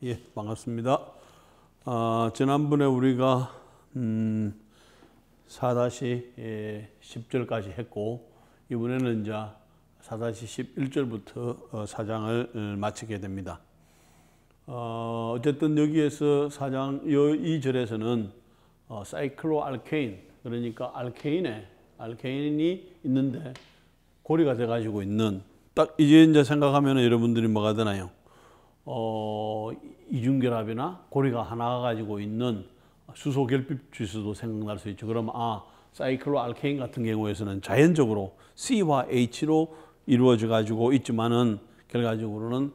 예, 반갑습니다. 지난번에 우리가 4-10절까지 했고, 이번에는 이제 4-11절부터 4장을 마치게 됩니다. 어쨌든 여기에서 4장 이 절에서는 사이클로알케인, 그러니까 알케인이 있는데 고리가 돼가지고 있는, 딱 이제 생각하면 여러분들이 뭐가 되나요? 이중결합이나 고리가 하나 가지고 있는 수소 결핍 주스도 생각날 수 있죠. 그러면 사이클로알케인 같은 경우에서는 자연적으로 C와 H로 이루어져 가지고 있지만은 결과적으로는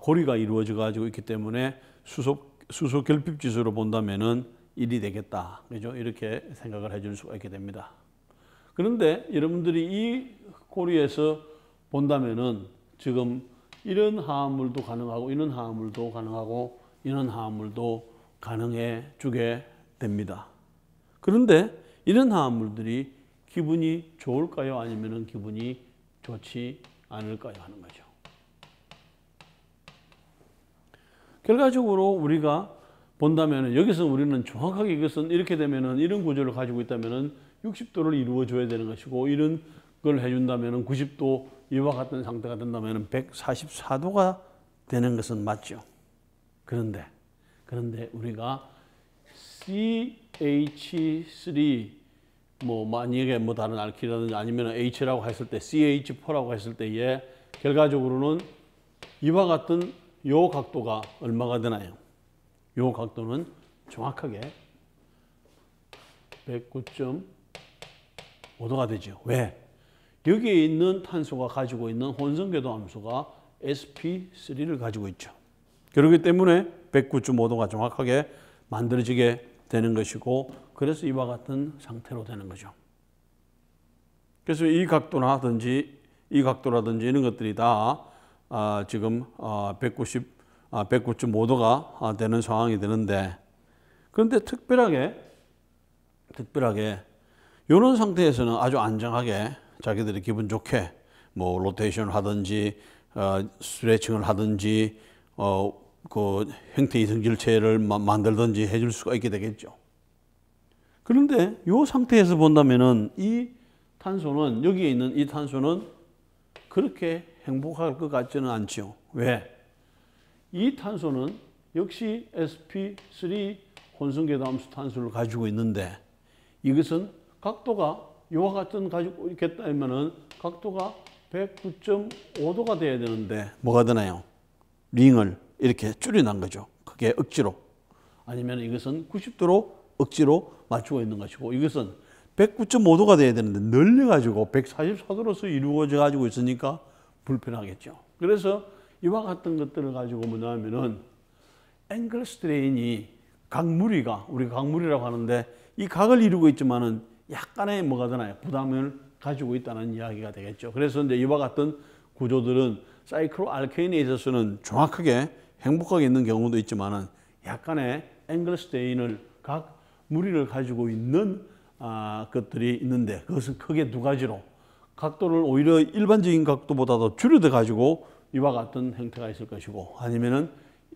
고리가 이루어져 가지고 있기 때문에 수소 결핍 지수로 본다면은 1이 되겠다. 그죠? 이렇게 생각을 해줄 수가 있게 됩니다. 그런데 여러분들이 이 고리에서 본다면은 지금 이런 화합물도 가능하고 이런 화합물도 가능하고 이런 화합물도 가능해 주게 됩니다. 그런데 이런 화합물들이 기분이 좋을까요? 아니면 기분이 좋지 않을까요? 하는 거죠. 결과적으로 우리가 본다면 여기서 우리는 정확하게 이것은 이렇게 되면은 이런 구조를 가지고 있다면은 60도를 이루어 줘야 되는 것이고, 이런 걸 해준다면은 90도 이와 같은 상태가 된다면은 144도가 되는 것은 맞죠. 그런데 우리가 CH3 만약에 다른 알키라든지 아니면 H라고 했을 때 CH4라고 했을 때에 결과적으로는 이와 같은 요 각도가 얼마가 되나요? 요 각도는 정확하게 109.5도가 되죠. 왜? 여기에 있는 탄소가 가지고 있는 혼성궤도 함수가 sp3를 가지고 있죠. 그렇기 때문에 109.5도가 정확하게 만들어지게 되는 것이고, 그래서 이와 같은 상태로 되는 거죠. 그래서 이 각도라든지 이런 것들이 다 지금 109.5도가 되는 상황이 되는데, 그런데 특별하게 이런 상태에서는 아주 안정하게 자기들이 기분 좋게 로테이션을 하든지 스트레칭을 하든지 그 형태 이성질체를 만들든지 해줄 수가 있게 되겠죠. 그런데 이 상태에서 본다면은 이 탄소는, 여기에 있는 이 탄소는 그렇게 행복할 것 같지는 않죠. 왜? 이 탄소는 역시 sp3 혼성궤도 함수 탄소를 가지고 있는데, 이것은 각도가 이와 같은 가지고 있겠다면은 각도가 109.5도가 돼야 되는데 뭐가 되나요? 링을 이렇게 줄여놓은 거죠. 그게 억지로. 아니면 이것은 90도로 억지로 맞추고 있는 것이고, 이것은 109.5도가 돼야 되는데 늘려가지고 144도로서 이루어져 가지고 있으니까 불편하겠죠. 그래서 이와 같은 것들을 가지고 뭐냐면은 앵글 스트레인이 각무리가, 우리가 각무리라고 하는데 이 각을 이루고 있지만은 약간의 뭐가 되나요? 부담을 가지고 있다는 이야기가 되겠죠. 그래서 이제 이와 같은 구조들은 사이클로알케인에 있어서는 정확하게 행복하게 있는 경우도 있지만은 약간의 앵글 스트레인을, 각 무리를 가지고 있는 것들이 있는데, 그것은 크게 두 가지로 각도를 오히려 일반적인 각도보다도 줄여서 가지고 이와 같은 형태가 있을 것이고, 아니면은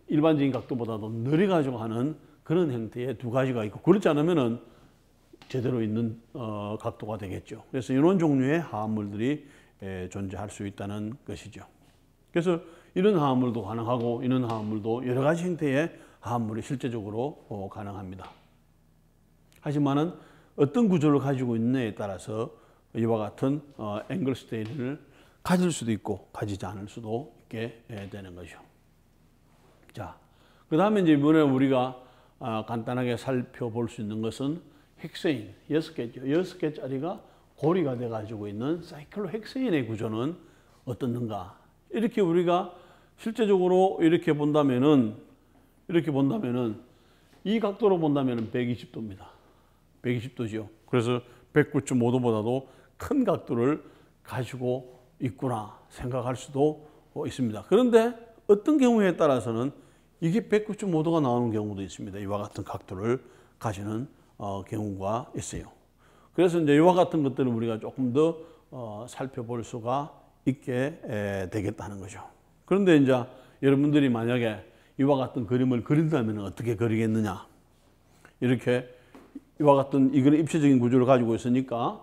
일반적인 각도보다도 늘려 가지고 하는 그런 형태의 두 가지가 있고, 그렇지 않으면은 제대로 있는 각도가 되겠죠. 그래서 이런 종류의 화합물들이 존재할 수 있다는 것이죠. 그래서 이런 화합물도 가능하고 이런 화합물도 여러 가지 형태의 화합물이 실제적으로 가능합니다. 하지만은 어떤 구조를 가지고 있느냐에 따라서 이와 같은 앵글 스테인을 가질 수도 있고 가지지 않을 수도 있게 되는 거죠. 자, 그 다음에 이제 이번에 우리가 간단하게 살펴볼 수 있는 것은 헥세인 6개죠. 6개짜리가 고리가 돼 가지고 있는 사이클로헥세인의 구조는 어떻는가? 이렇게 우리가 실제적으로 이렇게 본다면은 이 각도로 본다면은 120도입니다. 120도죠. 그래서 109.5도보다도 큰 각도를 가지고 있구나 생각할 수도 있습니다. 그런데 어떤 경우에 따라서는 이게 109.5도가 나오는 경우도 있습니다. 이와 같은 각도를 가지는 경우가 있어요. 그래서 이제 이와 같은 것들을 우리가 조금 더 살펴볼 수가 있게 되겠다는 거죠. 그런데 이제 여러분들이 만약에 이와 같은 그림을 그린다면 어떻게 그리겠느냐. 이렇게 이와 같은 이건 입체적인 구조를 가지고 있으니까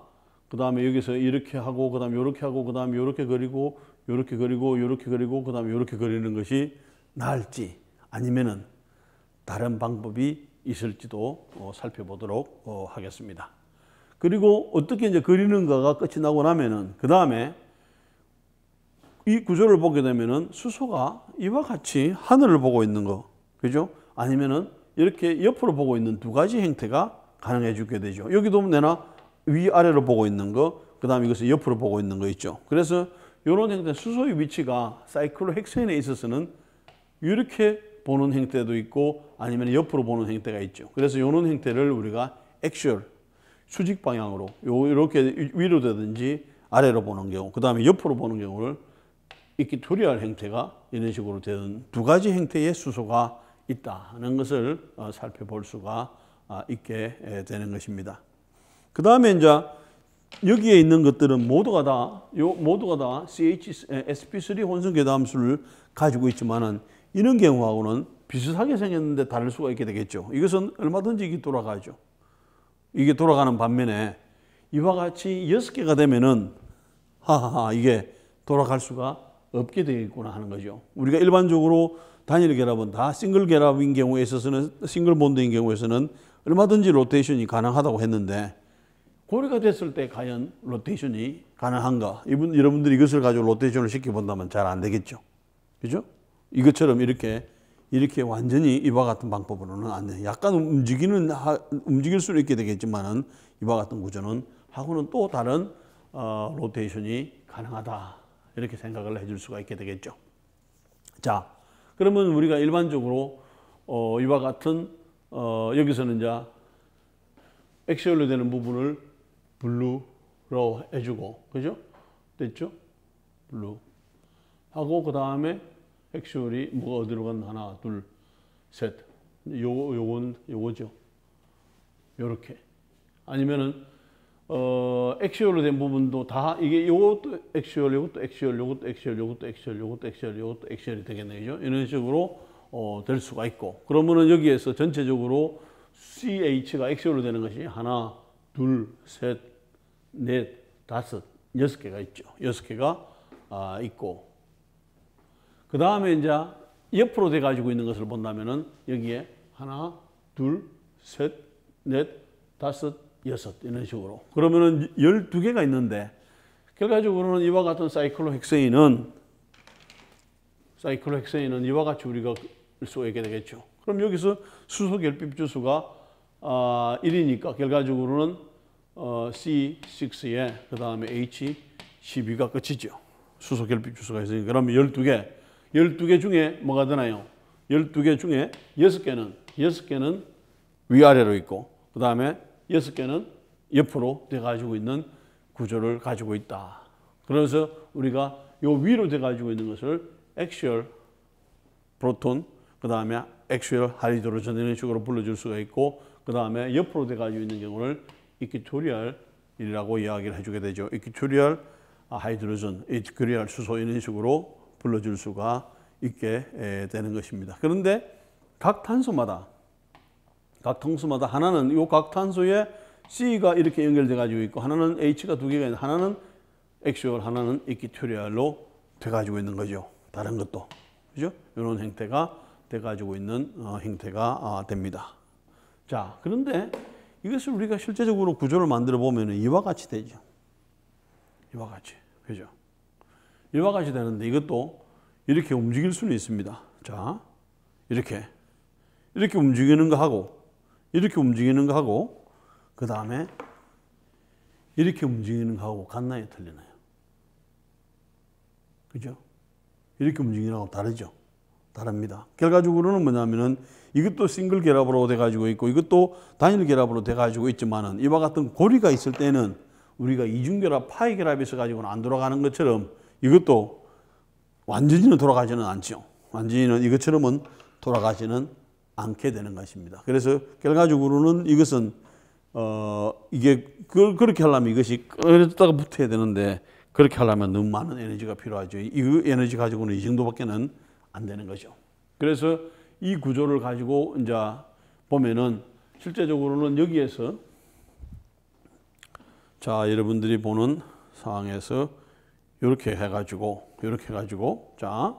그 다음에 여기서 이렇게 하고 그 다음에 이렇게 하고 그 다음에 이렇게 그리고 이렇게 그리고 이렇게 그리고 그 다음에 이렇게 그리는 것이 나을지 아니면은 다른 방법이 있을지도 살펴보도록 하겠습니다. 그리고 어떻게 이제 그리는가가 끝이 나고 나면은 그 다음에 이 구조를 보게 되면은 수소가 이와 같이 하늘을 보고 있는 거, 그죠? 아니면은 이렇게 옆으로 보고 있는 두 가지 형태가 가능해지게 되죠. 여기도 내나 위아래로 보고 있는 거, 그 다음에 이것을 옆으로 보고 있는 거 있죠. 그래서 이런 형태, 수소의 위치가 사이클로헥센에 있어서는 이렇게 보는 형태도 있고 아니면 옆으로 보는 형태가 있죠. 그래서 이런 형태를 우리가 액슈얼, 수직 방향으로 이렇게 위로 되든지 아래로 보는 경우, 그 다음에 옆으로 보는 경우를 이퀴토리얼 형태가 이런 식으로 되는 두 가지 형태의 수소가 있다는 것을 살펴볼 수가 있게 되는 것입니다. 그 다음에 이제 여기에 있는 것들은 모두가 다 sp3 혼성 괴담수를 가지고 있지만은 이런 경우하고는 비슷하게 생겼는데 다를 수가 있게 되겠죠. 이것은 얼마든지 이게 돌아가죠. 이게 돌아가는 반면에 이와 같이 6개가 되면은 이게 돌아갈 수가 없게 되겠구나 하는 거죠. 우리가 일반적으로 단일 결합은 다 싱글 결합인 경우에 있어서는 싱글 본드인 경우에서는 얼마든지 로테이션이 가능하다고 했는데 고리가 됐을 때 과연 로테이션이 가능한가? 여러분들이 이것을 가지고 로테이션을 시켜본다면 잘 안 되겠죠. 그죠? 이것처럼 이렇게 완전히 이와 같은 방법으로는 안 돼요. 약간 움직일 수는 있게 되겠지만은 이와 같은 구조는 하고는 또 다른 로테이션이 가능하다. 이렇게 생각을 해줄 수가 있게 되겠죠. 자, 그러면 우리가 일반적으로 이와 같은 여기서는 이제 액시얼로 되는 부분을 블루로 해주고, 그죠? 됐죠? 블루 하고 그 다음에 액시얼이 뭐가 어디로 갔나? 하나, 둘, 셋. 요거죠. 요렇게. 아니면은 액시얼로 된 부분도 다 이게 요것도 액시얼, 요것도 액시얼, 요것도 액시얼, 요것도 액시얼, 요것도 액시얼, 요것도 액시얼이 되겠네요. 이런 식으로 될 수가 있고. 그러면은 여기에서 전체적으로 CH가 액시얼로 되는 것이 하나, 둘, 셋, 넷, 다섯, 6개가 있죠. 6개가 있고. 그 다음에 이제 옆으로 돼 가지고 있는 것을 본다면은 여기에 하나, 둘, 셋, 넷, 다섯, 여섯 이런 식으로. 그러면은 12개가 있는데 결과적으로는 이와 같은 사이클로헥세인은 이와 같이 우리가 쏘게 되겠죠. 그럼 여기서 수소 결핍 주수가 1이니까 결과적으로는 C6에 그 다음에 H12가 끝이죠. 수소 결핍 주수가 있으니까. 그러면 12개 중에 뭐가 되나요? 12개 중에 6개는 위아래로 있고 그 다음에 6개는 옆으로 돼 가지고 있는 구조를 가지고 있다. 그래서 우리가 요 위로 돼 가지고 있는 것을 액시얼 프로톤, 그 다음에 액시얼 하이드로전 이런 식으로 불러줄 수가 있고 그 다음에 옆으로 돼 가지고 있는 경우를 이퀴토리얼이라고 이야기를 해주게 되죠. 이퀴토리얼 하이드로전, 이퀴토리얼 수소 이런 식으로 불러줄 수가 있게 되는 것입니다. 그런데 각 탄소마다 하나는 이 각 탄소에 C가 이렇게 연결돼 가지고 있고 하나는 H가 2개가 있는데 하나는 액시얼, 하나는 이퀴토리얼로 돼 가지고 있는 거죠. 다른 것도. 그죠? 이런 형태가 돼 가지고 있는 형태가 됩니다. 자, 그런데 이것을 우리가 실제적으로 구조를 만들어 보면 이와 같이 되죠. 이와 같이. 그죠? 이와 같이 되는데 이것도 이렇게 움직일 수는 있습니다. 자, 이렇게 움직이는 거 하고 이렇게 움직이는 거 하고 그 다음에 이렇게 움직이는 거 하고 같나요? 틀리나요? 그죠? 이렇게 움직이는 거하고 다르죠? 다릅니다. 결과적으로는 뭐냐면은 이것도 싱글 결합으로 돼 가지고 있고 이것도 단일 결합으로 돼 가지고 있지만은 이와 같은 고리가 있을 때는 우리가 이중 결합, 파이 결합이 있어 가지고는 안 돌아가는 것처럼 이것도 완전히는 돌아가지는 않죠. 완전히는 이것처럼은 돌아가지는 않게 되는 것입니다. 그래서 결과적으로는 이것은 이게 그렇게 하려면 이것이 끌어다가 붙어야 되는데 그렇게 하려면 너무 많은 에너지가 필요하죠. 이 에너지 가지고는 이 정도밖에는 안 되는 거죠. 그래서 이 구조를 가지고 이제 보면은 실제적으로는 여기에서 자, 여러분들이 보는 상황에서 이렇게 해가지고 자,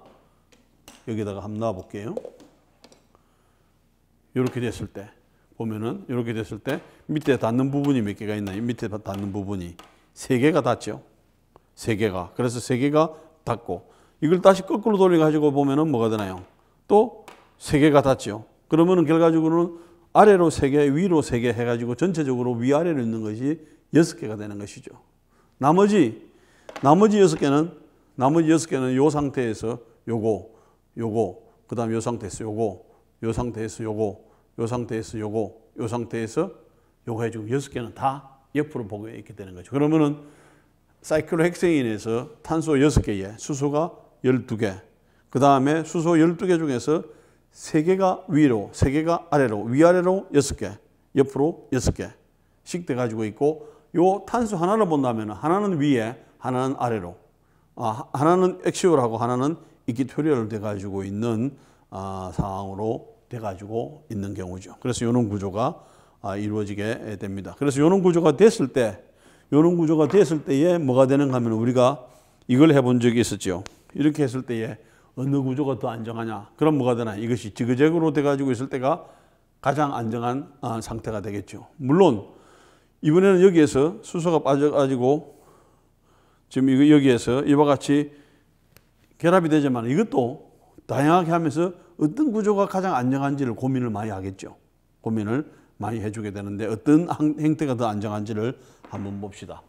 여기다가 한번 놔 볼게요. 이렇게 됐을 때 보면은 이렇게 됐을 때 밑에 닿는 부분이 몇 개가 있나요? 밑에 닿는 부분이 3개가 닿죠. 3개가. 그래서 3개가 닿고 이걸 다시 거꾸로 돌려 가지고 보면은 뭐가 되나요? 또 3개가 닿죠. 그러면은 결과적으로는 아래로 3개, 위로 3개 해가지고 전체적으로 위아래로 있는 것이 6개가 되는 것이죠. 나머지 6개는 요 상태에서 요거, 그 다음에 요 상태에서 요거, 요 상태에서 요거, 요 상태에서 요거, 요 상태에서 요거 해주고 6개는 다 옆으로 보고 있게 되는 거죠. 그러면은 사이클로헥세인에서 탄소 6개에 수소가 12개, 그 다음에 수소 12개 중에서 3개가 위로, 3개가 아래로, 위아래로 6개, 옆으로 6개씩 돼가지고 있고, 요 탄소 하나를 본다면 하나는 위에, 하나는 아래로, 하나는 액시올하고 하나는 이퀴토리얼 돼가지고 있는 상황으로 돼가지고 있는 경우죠. 그래서 이런 구조가 이루어지게 됩니다. 그래서 이런 구조가 됐을 때에 뭐가 되는가 하면 우리가 이걸 해본 적이 있었죠. 이렇게 했을 때에 어느 구조가 더 안정하냐? 그럼 뭐가 되나? 이것이 지그재그로 돼가지고 있을 때가 가장 안정한 상태가 되겠죠. 물론 이번에는 여기에서 수소가 빠져가지고 지금 여기에서 이와 같이 결합이 되지만 이것도 다양하게 하면서 어떤 구조가 가장 안정한지를 고민을 많이 하겠죠. 고민을 많이 해주게 되는데 어떤 형태가 더 안정한지를 한번 봅시다.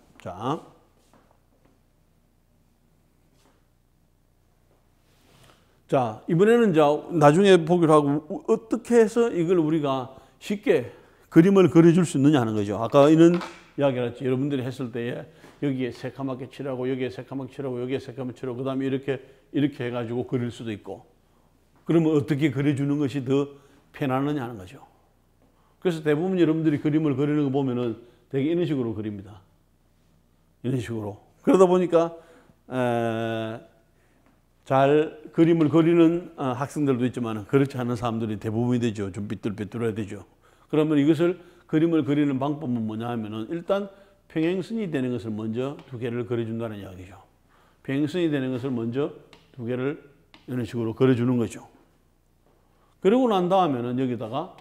자, 이번에는 이제 나중에 보기로 하고 어떻게 해서 이걸 우리가 쉽게 그림을 그려줄 수 있느냐 하는 거죠. 아까 이런 이야기를 했지. 여러분들이 했을 때에 여기에 새카맣게 칠하고 여기에 새카맣게 칠하고 여기에 새카맣게 칠하고 그 다음에 이렇게 해가지고 그릴 수도 있고, 그러면 어떻게 그려주는 것이 더 편하느냐 하는 거죠. 그래서 대부분 여러분들이 그림을 그리는 거 보면은 되게 이런 식으로 그립니다. 이런 식으로. 그러다 보니까 잘 그림을 그리는 학생들도 있지만 그렇지 않은 사람들이 대부분이 되죠. 좀 삐뚤빼뚤해야 되죠. 그러면 이것을 그림을 그리는 방법은 뭐냐 하면은 일단 평행선이 되는 것을 먼저 2개를 그려준다는 이야기죠. 평행선이 되는 것을 먼저 2개를 이런 식으로 그려주는 거죠. 그러고 난 다음에는 여기다가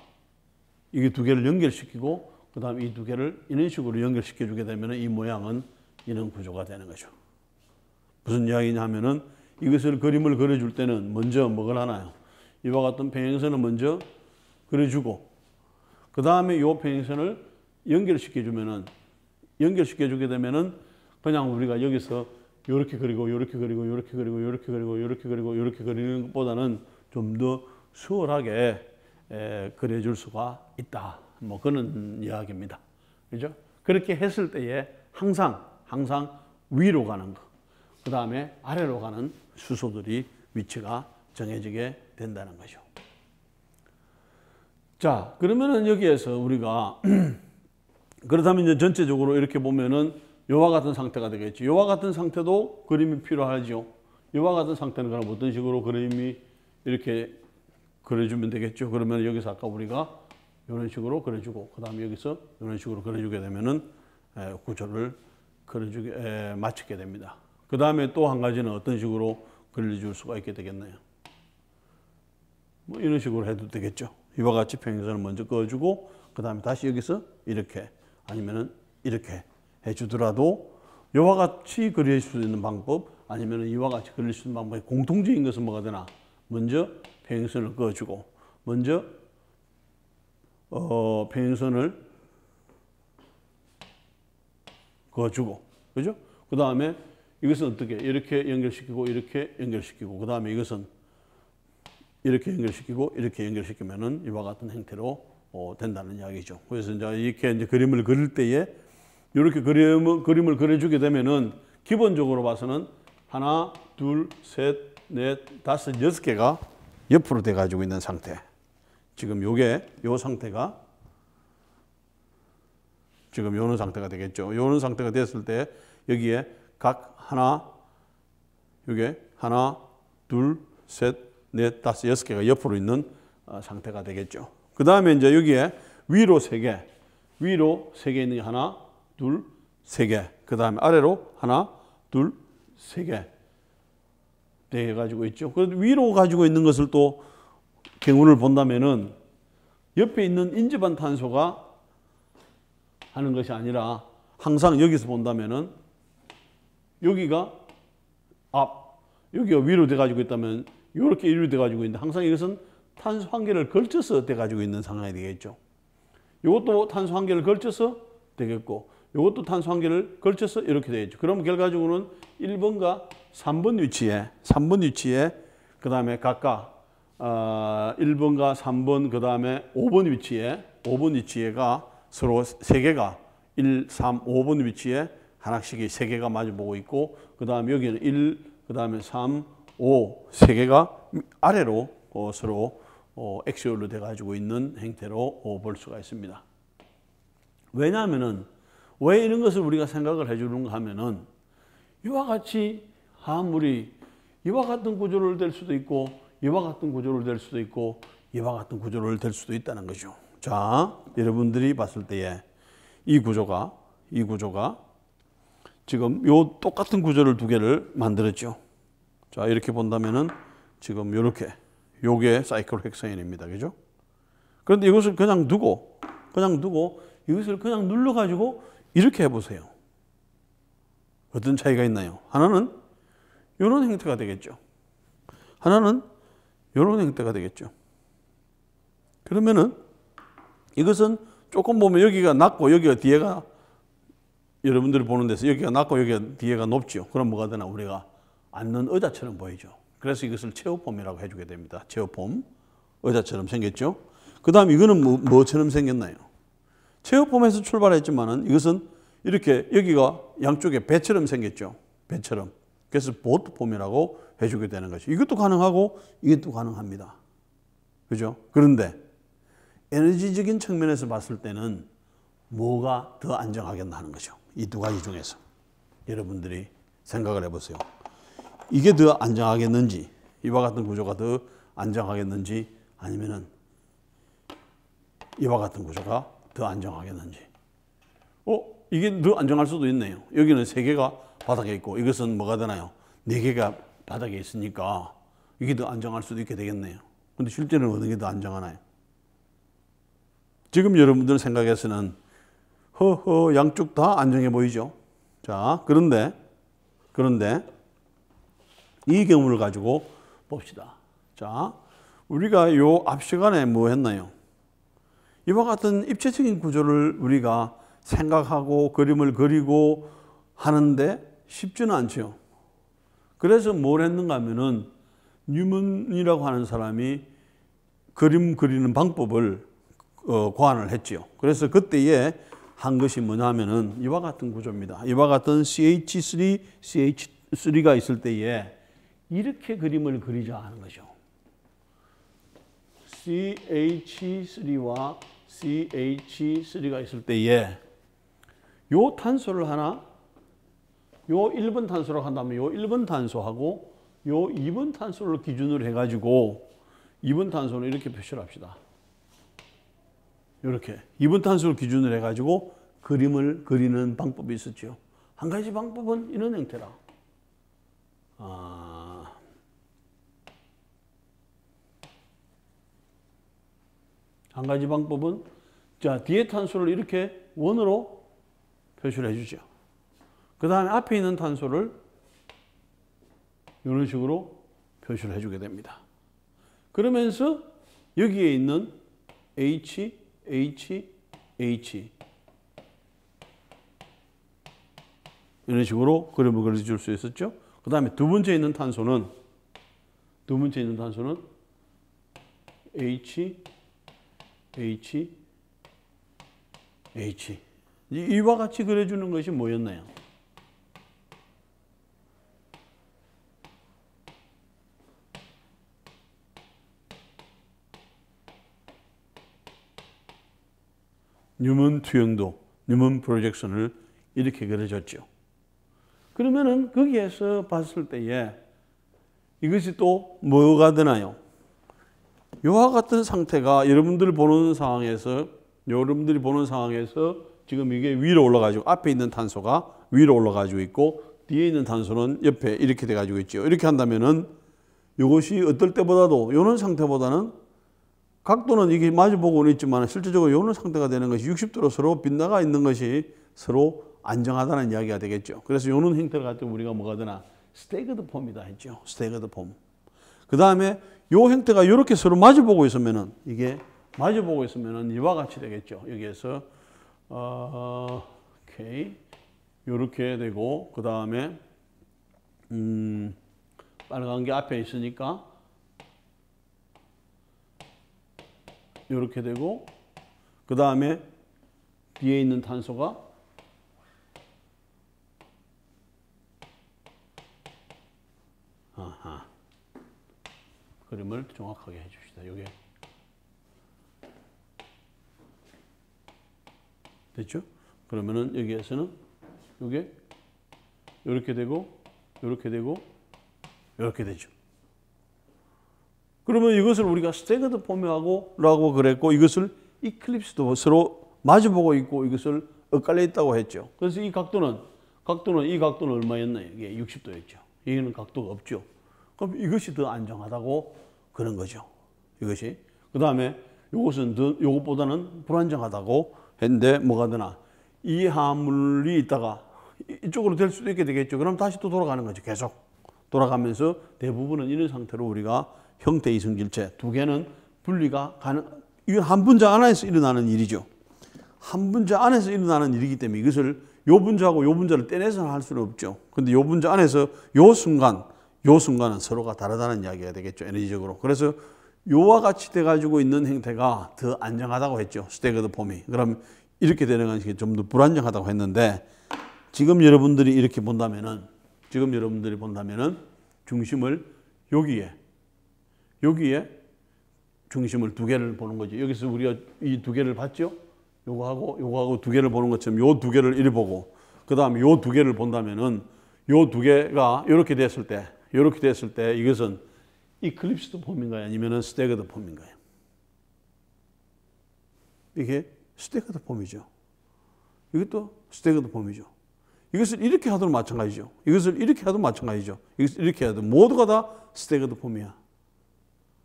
이게 2개를 연결시키고 그 다음에 이 2개를 이런 식으로 연결시켜 주게 되면 이 모양은 이런 구조가 되는 거죠. 무슨 이야기냐 하면은 이것을 그림을 그려줄 때는 먼저 뭐를 하나요? 이와 같은 평행선을 먼저 그려주고 그 다음에 이 평행선을 연결시켜 주게 되면은 그냥 우리가 여기서 이렇게 그리고 이렇게 그리고 이렇게 그리고 이렇게 그리고 이렇게 그리고 이렇게 그리는 것보다는 좀 더 수월하게 그려줄 수가 있다. 뭐 그런 이야기입니다. 그죠? 그렇게 했을 때에 항상 위로 가는 거, 그 다음에 아래로 가는 수소들이 위치가 정해지게 된다는 거죠. 자, 그러면은 여기에서 우리가 그렇다면 이제 전체적으로 이렇게 보면은 요와 같은 상태가 되겠죠. 요와 같은 상태도 그림이 필요하죠. 요와 같은 상태는 그럼 어떤 식으로 그림이 이렇게 그려주면 되겠죠. 그러면 여기서 아까 우리가 이런 식으로 그려주고 그 다음에 여기서 이런 식으로 그려주게 되면은 구조를 맞추게 됩니다. 그 다음에 또 한 가지는 어떤 식으로 그려줄 수가 있게 되겠나요? 뭐 이런 식으로 해도 되겠죠. 이와 같이 평행선을 먼저 그어주고 그 다음에 다시 여기서 이렇게 아니면은 이렇게 해주더라도 이와 같이 그릴 수 있는 방법 아니면은 이와 같이 그릴 수 있는 방법의 공통적인 것은 뭐가 되나? 먼저 평행선을 그어주고 먼저 평행선을 그어주고 그죠? 그 다음에 이것은 어떻게 이렇게 연결시키고 이렇게 연결시키고 그 다음에 이것은 이렇게 연결시키고 이렇게 연결시키면은 이와 같은 형태로 된다는 이야기죠. 그래서 이제 이렇게 이제 그림을 그릴 때에 이렇게 그림을 그려주게 되면은 기본적으로 봐서는 하나, 둘, 셋, 넷, 다섯, 6개가 옆으로 돼 가지고 있는 상태. 지금 요 상태가 지금 요런 상태가 되겠죠. 요런 상태가 됐을 때 여기에 각 요게 하나, 둘, 셋, 넷, 다섯, 6개가 옆으로 있는 상태가 되겠죠. 그 다음에 이제 여기에 위로 3개, 위로 3개 있는 게 하나, 둘, 3개. 그 다음에 아래로 하나, 둘, 3개. 돼 가지고 있죠. 그런데 위로 가지고 있는 것을 또 경운을 본다면은 옆에 있는 인접한 탄소가 하는 것이 아니라 항상 여기서 본다면은 여기가 여기가 위로 돼 가지고 있다면 이렇게 위로 돼 가지고 있는데 항상 이것은 탄소 한 개를 걸쳐서 돼 가지고 있는 상황이 되겠죠. 이것도 탄소 한 개를 걸쳐서 되겠고 이것도 탄소 한 개를 걸쳐서 이렇게 되겠죠. 그럼 결과적으로는 1번과 3번 위치에 그 다음에 각각 1번과 3번 그 다음에 5번 위치에가 서로 3개가 1, 3, 5번 위치에 하나씩이 3개가 마주보고 있고 그 다음에 여기는 1, 그 다음에 3, 5, 3개가 아래로 서로 엑시얼로 돼 가지고 있는 형태로 볼 수가 있습니다. 왜냐하면은 왜 이런 것을 우리가 생각을 해주는가 하면은 이와 같이 화합물이 이와 같은 구조를 될 수도 있고 이와 같은 구조를 될 수도 있고 이와 같은 구조를 될 수도 있다는 거죠. 자, 여러분들이 봤을 때에 이 구조가 지금 요 똑같은 구조를 두 개를 만들었죠. 자, 이렇게 본다면은 지금 요게 사이클 헥사인입니다. 그죠? 그런데 이것을 그냥 두고 이것을 그냥 눌러 가지고 이렇게 해 보세요. 어떤 차이가 있나요? 하나는 이런 형태가 되겠죠. 하나는 이런 형태가 되겠죠. 그러면은 이것은 조금 보면 여기가 낮고 여기가 뒤에가 여러분들이 보는 데서 여기가 낮고 여기가 뒤에가 높죠. 그럼 뭐가 되나? 우리가 앉는 의자처럼 보이죠. 그래서 이것을 체어폼이라고 해주게 됩니다. 체어폼. 의자처럼 생겼죠. 그 다음 이거는 뭐처럼 생겼나요? 체어폼에서 출발했지만은 이것은 이렇게 여기가 양쪽에 배처럼 생겼죠. 배처럼. 그래서 보트폼이라고 해주게 되는 것이죠. 이것도 가능하고 이것도 가능합니다. 그죠? 그런데 에너지적인 측면에서 봤을 때는 뭐가 더 안정하겠나 하는 거죠. 이 두 가지 중에서. 여러분들이 생각을 해보세요. 이게 더 안정하겠는지, 이와 같은 구조가 더 안정하겠는지, 아니면은 이와 같은 구조가 더 안정하겠는지. 이게 더 안정할 수도 있네요. 여기는 3개가 바닥에 있고 이것은 뭐가 되나요? 4개가 바닥에 있으니까 이게 더 안정할 수도 있게 되겠네요. 근데 실제는 어느 게 더 안정하나요? 지금 여러분들 생각에서는 양쪽 다 안정해 보이죠? 자, 그런데 이 경우를 가지고 봅시다. 자, 우리가 요 앞 시간에 뭐 했나요? 이와 같은 입체적인 구조를 우리가 생각하고 그림을 그리고 하는데 쉽지는 않죠. 그래서 뭘 했는가 하면은 뉴먼이라고 하는 사람이 그림 그리는 방법을 고안을 했지요. 그래서 그때에 한 것이 뭐냐 하면은 이와 같은 구조입니다. 이와 같은 CH3, CH3가 있을 때에 이렇게 그림을 그리자 하는 거죠. CH3와 CH3가 있을 때에 요 탄소를 하나, 요 1번 탄소라고 한다면 요 1번 탄소하고 요 2번 탄소를 기준으로 해가지고 2번 탄소는 이렇게 표시를 합시다. 이렇게 2번 탄소를 기준으로 해가지고 그림을 그리는 방법이 있었죠. 한 가지 방법은 이런 형태라. 한 가지 방법은 자, 뒤에 탄소를 이렇게 원으로 표시를 해주죠. 그 다음에 앞에 있는 탄소를 이런 식으로 표시를 해주게 됩니다. 그러면서 여기에 있는 H, 이런 식으로 그림을 그려줄 수 있었죠. 그 다음에 두 번째 있는 탄소는 H. 이와 같이 그려주는 것이 뭐였나요? 뉴먼 투영도, 뉴먼 프로젝션을 이렇게 그려줬죠. 그러면은 거기에서 봤을 때에 이것이 또 뭐가 되나요? 이와 같은 상태가 여러분들이 보는 상황에서 지금 이게 위로 올라가지고 앞에 있는 탄소가 위로 올라가지고 있고 뒤에 있는 탄소는 옆에 이렇게 돼가지고 있죠. 이렇게 한다면은 이것이 어떨 때보다도 이런 상태보다는 각도는 이게 마주보고는 있지만 실질적으로 이런 상태가 되는 것이 60도로 서로 빗나가 있는 것이 서로 안정하다는 이야기가 되겠죠. 그래서 이런 형태를 가지고 우리가 뭐가 되나 스태그드 폼이다 했죠. 스태그드 폼. 그 다음에 이 형태가 이렇게 서로 마주보고 있으면은 이게 마주보고 있으면은 이와 같이 되겠죠. 여기에서 오케이 이렇게 되고 그 다음에 빨간 게 앞에 있으니까 이렇게 되고 그 다음에 뒤에 있는 탄소가 그림을 정확하게 해줍시다. 요게 됐죠? 그러면은 여기에서는 요게 이렇게 되고 이렇게 되고 이렇게 되죠. 그러면 이것을 우리가 스태그드 폼이라고 그랬고 이것을 이클립스도 서로 마주보고 있고 이것을 엇갈려 있다고 했죠. 그래서 이 각도는 얼마였나요? 이게 60도였죠. 여기는 각도가 없죠. 그럼 이것이 더 안정하다고 그런 거죠. 이것이. 그 다음에 요것보다는 불안정하다고 했는데 뭐가 되나? 이 화물이 있다가 이쪽으로 될 수도 있게 되겠죠. 그럼 다시 또 돌아가는 거죠. 계속 돌아가면서 대부분은 이런 상태로 우리가 형태 이성질체 두 개는 분리가 이건 한 분자 안에서 일어나는 일이죠. 한 분자 안에서 일어나는 일이기 때문에 이것을 요 분자하고 요 분자를 떼내서 할 수는 없죠. 근데 요 분자 안에서 요 순간은 서로가 다르다는 이야기가 되겠죠. 에너지적으로. 그래서 요와 같이 돼가지고 있는 형태가 더 안정하다고 했죠. 스태그드 폼이. 그럼 이렇게 되는 것이 좀 더 불안정하다고 했는데 지금 여러분들이 본다면은 중심을 여기에 중심을 두 개를 보는 거죠. 여기서 우리가 이 두 개를 봤죠? 요거하고 두 개를 보는 것처럼 요 두 개를 이리 보고 그 다음에 요 두 개를 본다면은 요 두 개가 이렇게 됐을 때 이것은 이클립스드 폼인가요? 아니면은 스태그드 폼인가요? 이게 스태그드 폼이죠. 이것도 스태그드 폼이죠. 이것을 이렇게 하도 마찬가지죠. 이것을 이렇게 해도 모두가 다 스태그드 폼이야.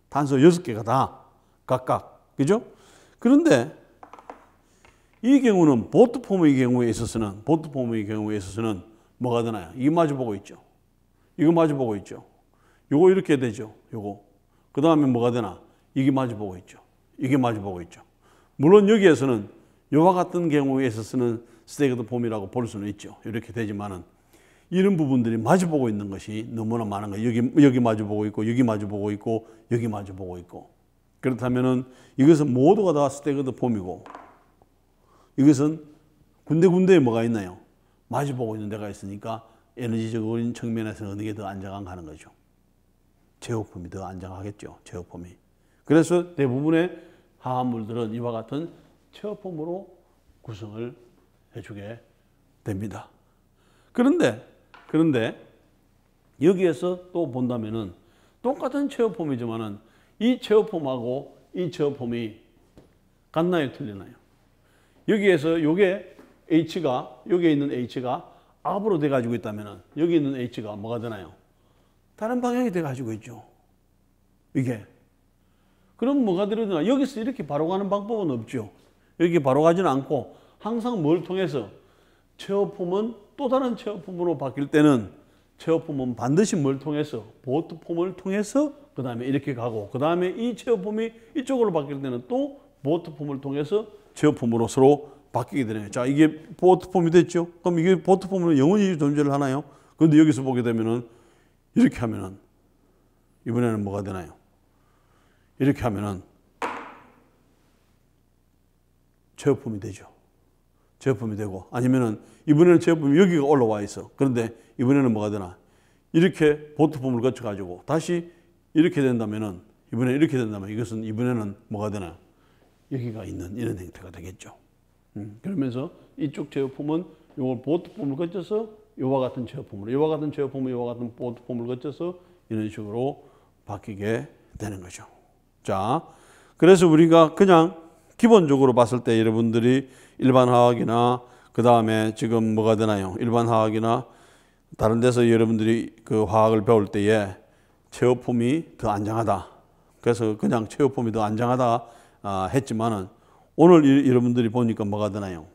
단서 6개가 다 각각. 그죠? 그런데 이 경우는 보트 폼의 경우에 있어서는 뭐가 되나요? 이거 마주보고 있죠. 요거 이렇게 되죠. 요거. 그 다음에 뭐가 되나? 이게 마주보고 있죠. 물론 여기에서는 요와 같은 경우에 있어서는 스태그드 폼이라고 볼 수는 있죠. 이렇게 되지만은 이런 부분들이 마주보고 있는 것이 너무나 많은 거예요. 여기 마주보고 있고, 여기 마주보고 있고, 여기 마주보고 있고. 그렇다면은 이것은 모두가 다 스태그드 폼이고, 이것은 군데군데에 뭐가 있나요? 마주보고 있는 데가 있으니까 에너지적인 측면에서 어느 게 더 안정한가 하는 거죠. 제어폼이 더 안정하겠죠. 제어폼이. 그래서 대부분의 화합물들은 이와 같은 체어폼으로 구성을 해주게 됩니다. 그런데 여기에서 또 본다면은 똑같은 체어폼이지만은 이 체어폼하고 이 체어폼이 같나요? 틀리나요? 여기에서 요게 H가 여기에 있는 H가 앞으로 돼 가지고 있다면은 여기 있는 H가 뭐가 되나요? 다른 방향이 돼 가지고 있죠. 이게. 그럼 뭐가 되나? 여기서 이렇게 바로 가는 방법은 없죠. 이렇게 바로 가지는 않고 항상 뭘 통해서 체어폼은 또 다른 체어폼으로 바뀔 때는 체어폼은 반드시 뭘 통해서 보트폼을 통해서 그 다음에 이렇게 가고 그 다음에 이 체어폼이 이쪽으로 바뀔 때는 또 보트폼을 통해서 체어폼으로 서로 바뀌게 되네요. 자, 이게 보트폼이 됐죠. 그럼 이게 보트폼으로 영원히 존재를 하나요? 그런데 여기서 보게 되면은 이렇게 하면은 이번에는 뭐가 되나요? 이렇게 하면은 체어폼이 되죠. 체어폼이 되고 아니면은 이번에는 체어폼이 여기가 올라와 있어. 그런데 이번에는 뭐가 되나? 이렇게 보트폼을 거쳐 가지고 다시 이렇게 된다면은 이것은 이번에는 뭐가 되나? 여기가 있는 이런 형태가 되겠죠. 그러면서 이쪽 체어폼은 이걸 보트폼을 거쳐서 이와 같은 체어폼으로 이와 같은 보트폼을 거쳐서 이런 식으로 바뀌게 되는 거죠. 자, 그래서 우리가 그냥 기본적으로 봤을 때 여러분들이 일반 화학이나 그 다음에 지금 뭐가 되나요? 일반 화학이나 다른 데서 여러분들이 그 화학을 배울 때에 체어폼이 더 안정하다. 그래서 그냥 체어폼이 더 안정하다 했지만은 오늘 여러분들이 보니까 뭐가 되나요?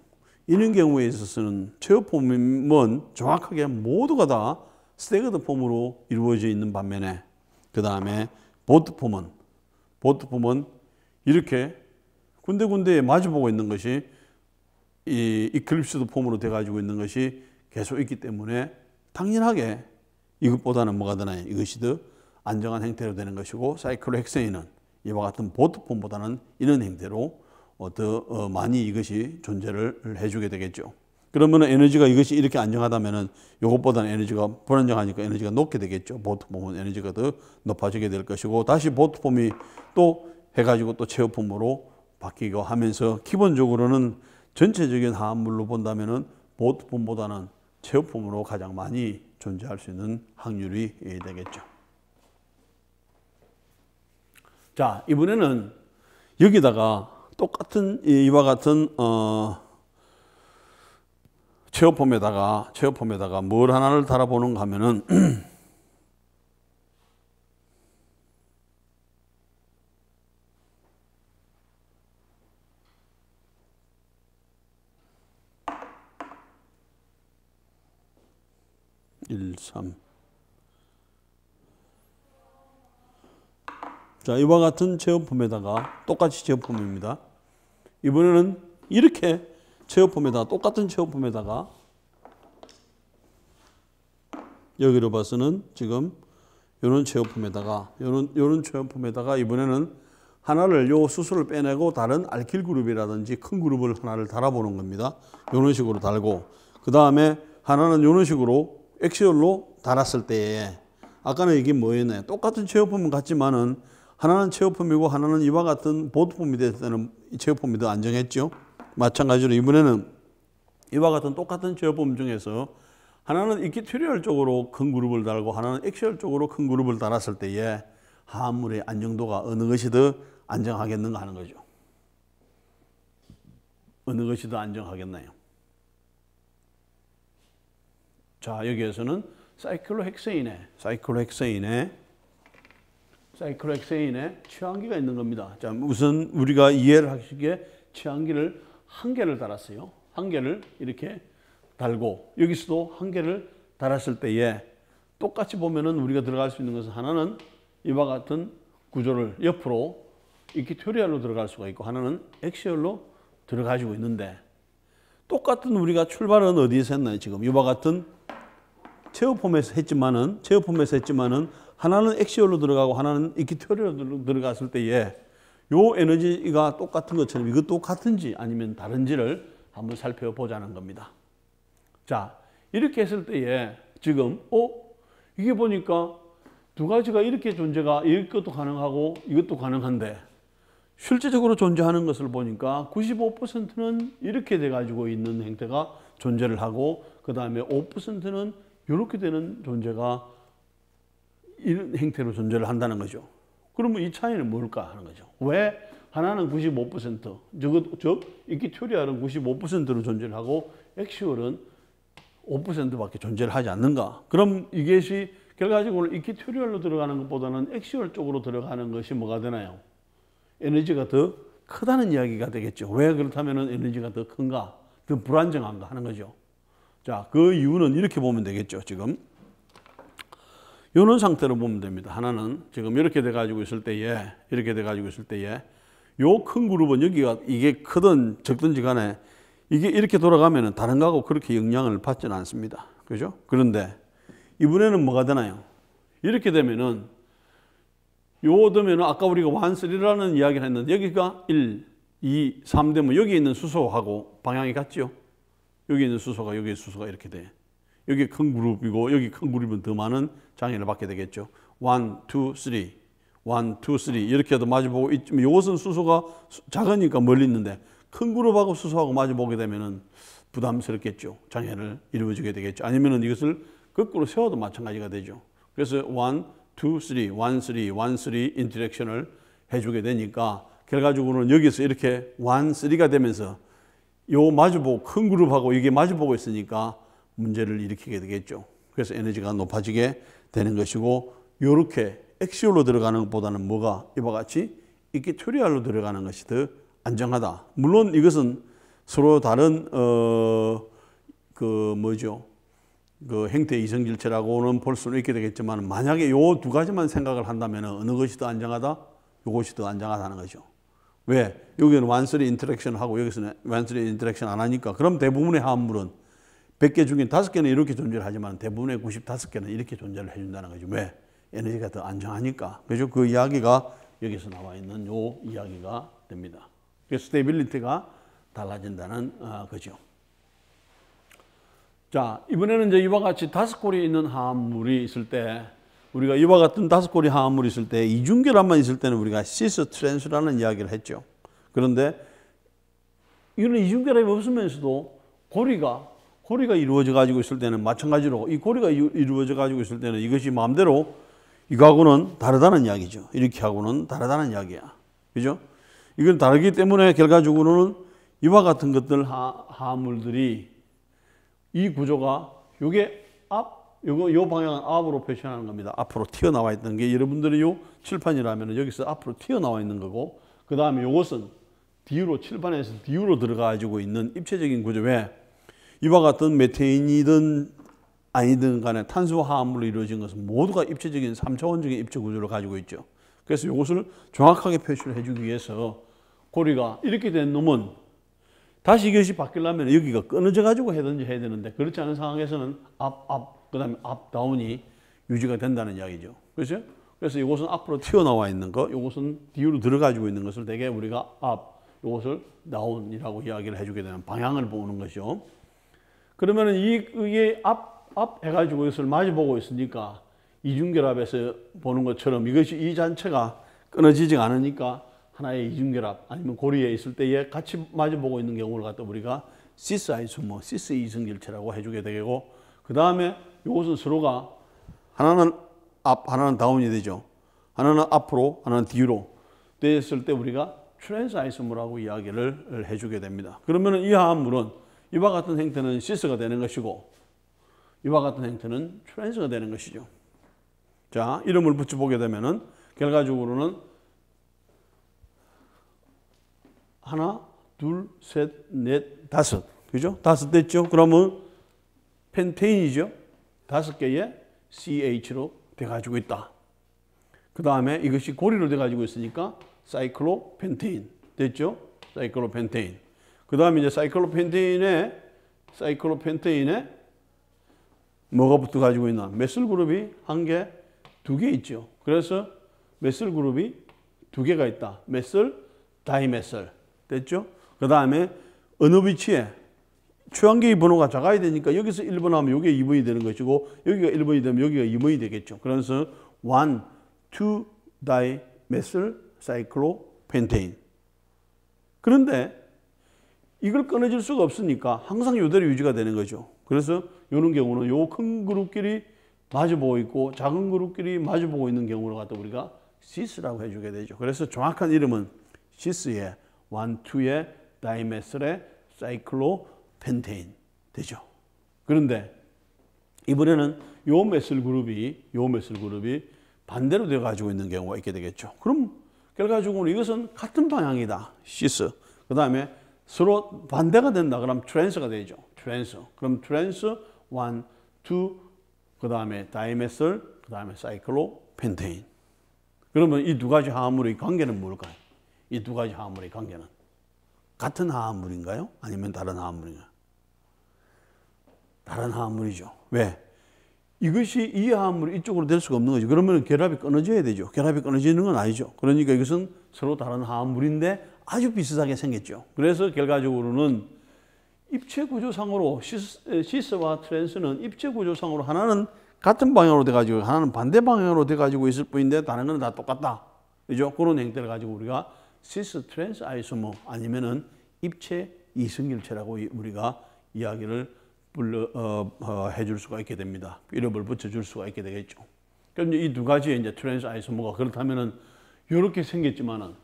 이런 경우에 있어서는 체어폼은 정확하게 모두가 다 스태거드 폼으로 이루어져 있는 반면에 그 다음에 보트폼은 이렇게 군데군데에 마주보고 있는 것이 이 이클립스드 폼으로 돼 가지고 있는 것이 계속 있기 때문에 당연하게 이것보다는 뭐가 되나요? 이것이 더 안정한 형태로 되는 것이고 사이클로헥세인은 이와 같은 보트폼보다는 이런 형태로 더 많이 이것이 존재를 해주게 되겠죠. 그러면 에너지가 이것이 이렇게 안정하다면은 이것보다는 에너지가 불안정하니까 에너지가 높게 되겠죠. 보트폼은 에너지가 더 높아지게 될 것이고 다시 보트폼이 또 해가지고 또 체어폼으로 바뀌고 하면서 기본적으로는 전체적인 화합물로 본다면은 보트폼보다는 체어폼으로 가장 많이 존재할 수 있는 확률이 되겠죠. 자, 이번에는 여기다가 똑같은 이와 같은 체어폼에다가 뭘 하나를 달아보는가 하면은 1, 3. 자, 이와 같은 체어폼에다가 똑같이 체어폼입니다. 이번에는 이렇게 체어폼에다가 똑같은 체어폼에다가 여기로 봐서는 지금 이런 체어폼에다가 이런 체어폼에다가 이번에는 하나를 요 수소를 빼내고 다른 알킬 그룹이라든지 큰 그룹을 하나를 달아보는 겁니다. 이런 식으로 달고 그 다음에 하나는 이런 식으로 액시얼로 달았을 때에 아까는 이게 뭐였나요? 똑같은 체어폼은 같지만은 하나는 체어폼이고 하나는 이와 같은 보트폼이 됐을 때는 이 체어폼이 더 안정했죠. 마찬가지로 이번에는 이와 같은 똑같은 체어폼 중에서 하나는 이퀴토리얼 쪽으로 큰 그룹을 달고 하나는 액시얼 쪽으로 큰 그룹을 달았을 때에 화합물의 안정도가 어느 것이 더 안정하겠는가 하는 거죠. 어느 것이 더 안정하겠나요? 자, 여기에서는 사이클로헥세인의 취항기가 있는 겁니다. 자, 우선 우리가 이해를 하시기에 취항기를 한 개를 달았어요. 한 개를 이렇게 달고 여기서도 한 개를 달았을 때에 똑같이 보면은 우리가 들어갈 수 있는 것은 하나는 이와 같은 구조를 옆으로 이퀴토리얼로 들어갈 수가 있고 하나는 액시얼로 들어가지고 있는데 똑같은 우리가 출발은 어디에서 했나요? 지금 이와 같은 체어폼에서 했지만은 하나는 액시얼로 들어가고 하나는 이퀴토리얼로 들어갔을 때에 요 에너지가 똑같은 것처럼 이것도 같은지 아니면 다른지를 한번 살펴보자는 겁니다. 자, 이렇게 했을 때에 지금 이게 보니까 두 가지가 이렇게 존재가 이것도 가능하고 이것도 가능한데 실제적으로 존재하는 것을 보니까 95%는 이렇게 돼 가지고 있는 형태가 존재를 하고 그 다음에 5%는 이렇게 되는 존재가 이런 형태로 존재를 한다는 거죠. 그러면 이 차이는 뭘까 하는 거죠. 왜 하나는 95%, 즉 이퀴토리얼은 95%로 존재를 하고 액시얼은 5%밖에 존재를 하지 않는가? 그럼 이것이 결과적으로 이퀴토리얼로 들어가는 것보다는 액시얼 쪽으로 들어가는 것이 뭐가 되나요? 에너지가 더 크다는 이야기가 되겠죠. 왜 그렇다면 에너지가 더 큰가? 더 불안정한가 하는 거죠. 자, 그 이유는 이렇게 보면 되겠죠. 지금 이런 상태로 보면 됩니다. 하나는 지금 이렇게 돼 가지고 있을 때에 요 큰 그룹은 여기가 이게 크든 적든지 간에 이게 이렇게 돌아가면은 다른 거하고 그렇게 영향을 받지는 않습니다. 그죠? 그런데 이번에는 뭐가 되나요? 이렇게 되면은 되면은 아까 우리가 1, 3라는 이야기를 했는데 여기가 1, 2, 3 되면 여기 있는 수소하고 방향이 같죠? 여기 있는 수소가 여기 수소가 이렇게 돼. 여기 큰 그룹이고 여기 큰 그룹은 더 많은 장애를 받게 되겠죠. 1, 2, 3. 1, 2, 3 이렇게 해도 마주보고 있지만 이것은 수소가 작으니까 멀리 있는데 큰 그룹하고 수소하고 마주보게 되면은 부담스럽겠죠. 장애를 이루어지게 되겠죠. 아니면은 이것을 거꾸로 세워도 마찬가지가 되죠. 그래서 1, 2, 3, 1, 3, 1, 3 인터랙션을 해주게 되니까 결과적으로는 여기서 이렇게 1, 3가 되면서 요 마주보고 큰 그룹하고 이게 마주보고 있으니까 문제를 일으키게 되겠죠. 그래서 에너지가 높아지게 되는 것이고, 요렇게 엑시올로 들어가는 것보다는 뭐가 이와 같이 이퀴토리얼로 들어가는 것이 더 안정하다. 물론 이것은 서로 다른 그 행태 이성질체라고는 볼 수는 있게 되겠지만, 만약에 요 두 가지만 생각을 한다면 어느 것이 더 안정하다? 요것이 더 안정하다는 거죠. 왜? 여기는 완쓰리 인터랙션 하고 여기서는 완쓰리 인터랙션 안 하니까, 그럼 대부분의 화합물은 100개 중에 5개는 이렇게 존재를 하지만 대부분의 95개는 이렇게 존재를 해준다는 거죠. 왜? 에너지가 더 안정하니까. 그죠? 그 이야기가 여기서 나와 있는 요 이야기가 됩니다. 그래서 스테빌리티가 달라진다는 거죠. 자, 이번에는 이제 이와 같이 5골이 있는 화합물이 있을 때, 우리가 이와 같은 5골이 화합물이 있을 때, 이중결합만 있을 때는 우리가 시스 트랜스라는 이야기를 했죠. 그런데 이거는 이중결합이 없으면서도 고리가 이루어져 가지고 있을 때는 마찬가지로, 이 고리가 이루어져 가지고 있을 때는 이것이 마음대로 이거하고는 다르다는 이야기죠. 이렇게 하고는 다르다는 이야기야. 그죠? 이건 다르기 때문에 결과적으로는 이와 같은 것들 화합물들이 이 구조가 요게 요 방향은 앞으로 표시하는 겁니다. 앞으로 튀어나와 있던 게, 여러분들이 요 칠판이라면 여기서 앞으로 튀어나와 있는 거고, 그 다음에 요것은 뒤로, 칠판에서 뒤로 들어가 가지고 있는 입체적인 구조. 왜? 이와 같은 메테인이든 아니든 간에 탄소 화합물로 이루어진 것은 모두가 입체적인 3차원적인 입체 구조를 가지고 있죠. 그래서 이것을 정확하게 표시를 해주기 위해서 고리가 이렇게 된 놈은 다시 이것이 바뀌려면 여기가 끊어져 가지고 해야 되는데, 그렇지 않은 상황에서는 그 다음에 다운이 유지가 된다는 이야기죠. 그렇죠? 그래서 이것은 앞으로 튀어나와 있는 거, 이것은 뒤로 들어가지고 있는 것을 대개 우리가 이것을 다운이라고 이야기를 해주게 되는 방향을 보는 것이죠. 그러면은 이게 앞 해가지고 이것을 마주보고 있으니까 이중결합에서 보는 것처럼 이것이 이 자체가 끊어지지 않으니까 하나의 이중결합 아니면 고리에 있을 때에 같이 마주보고 있는 경우를 갖다 우리가 시스 아이소머, 시스 이성질체라고 해주게 되고, 그 다음에 이것은 서로가 하나는 앞, 하나는 다운이 되죠. 하나는 앞으로, 하나는 뒤로 됐을 때 우리가 트랜스 아이소머라고 이야기를 해주게 됩니다. 그러면은 이 화합물은 이와 같은 형태는 시스가 되는 것이고, 이와 같은 형태는 트랜스가 되는 것이죠. 자, 이름을 붙여보게 되면은 결과적으로는 하나, 둘, 셋, 넷, 다섯. 그죠? 다섯 됐죠? 그러면 펜테인이죠? 5개의 CH로 돼가지고 있다. 그 다음에 이것이 고리로 돼가지고 있으니까 사이클로펜테인 됐죠? 사이클로펜테인. 그 다음에 이제 사이클로펜테인에 뭐가 붙어 가지고 있나? 메실 그룹이 한 개, 2개 있죠. 그래서 메실 그룹이 2개가 있다. 메실, 다이메실 됐죠? 그 다음에 어느 위치에 최한계의 번호가 작아야 되니까 여기서 1번 하면 여기가 2번이 되는 것이고, 여기가 1번이 되면 여기가 2번이 되겠죠. 그래서 1, 2 다이메실 사이클로펜테인. 그런데 이걸 끊어질 수가 없으니까 항상 이대로 유지가 되는 거죠. 그래서 이런 경우는 요 큰 그룹끼리 마주보고 있고 작은 그룹끼리 마주보고 있는 경우를 갖다 우리가 시스라고 해주게 되죠. 그래서 정확한 이름은 시스의 1, 2의 다이메실의 사이클로펜테인 되죠. 그런데 이번에는 요 메실 그룹이 반대로 되어 가지고 있는 경우가 있게 되겠죠. 그럼 결과적으로 이것은 같은 방향이다. 시스. 그 다음에 서로 반대가 된다. 그럼 트랜스가 되죠. 트랜스. 그럼 트랜스 1, 2, 그 다음에 다이메실, 그 다음에 사이클로펜테인. 그러면 이 두 가지 화합물의 관계는 뭘까요? 이 두 가지 화합물의 관계는 같은 화합물인가요? 아니면 다른 화합물인가요? 다른 화합물이죠. 왜? 이것이 이 화합물이 이쪽으로 될 수가 없는 거죠. 그러면 결합이 끊어져야 되죠. 결합이 끊어지는 건 아니죠. 그러니까 이것은 서로 다른 화합물인데 아주 비슷하게 생겼죠. 그래서 결과적으로는 입체 구조상으로 시스와 트랜스는 입체 구조상으로 하나는 같은 방향으로 돼가지고 하나는 반대 방향으로 돼가지고 있을 뿐인데 다른 건 다 똑같다. 그죠? 그런 형태를 가지고 우리가 시스 트랜스 아이소머 아니면은 입체 이성질체라고 우리가 이야기를 해줄 수가 있게 됩니다. 이름을 붙여줄 수가 있게 되겠죠. 그럼 이 두 가지의 이제 트랜스 아이소머가 그렇다면은 이렇게 생겼지만은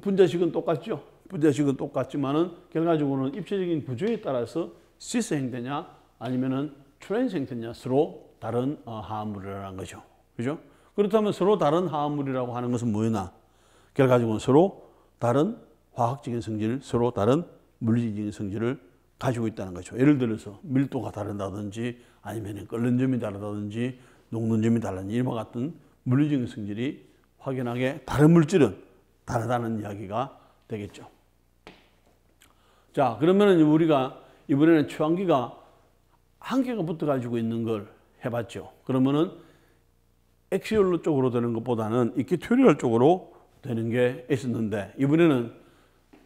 분자식은 똑같죠. 분자식은 똑같지만은 결과적으로는 입체적인 구조에 따라서 시스 형태냐 아니면은 트랜스 형태냐 서로 다른 화합물이라는 거죠. 그죠? 그렇다면 서로 다른 화합물이라고 하는 것은 뭐냐? 결과적으로는 서로 다른 화학적인 성질, 서로 다른 물리적인 성질을 가지고 있다는 거죠. 예를 들어서 밀도가 다르다든지 아니면 끓는 점이 다르다든지 녹는 점이 다르다든지 이와 같은 물리적인 성질이 확연하게 다른 물질은 다르다는 이야기가 되겠죠. 자, 그러면은 우리가 이번에는 최환기가 한 개가 붙어 가지고 있는 걸 해봤죠. 그러면은 엑시얼로 쪽으로 되는 것보다는 이퀴토리얼 쪽으로 되는 게 있었는데 이번에는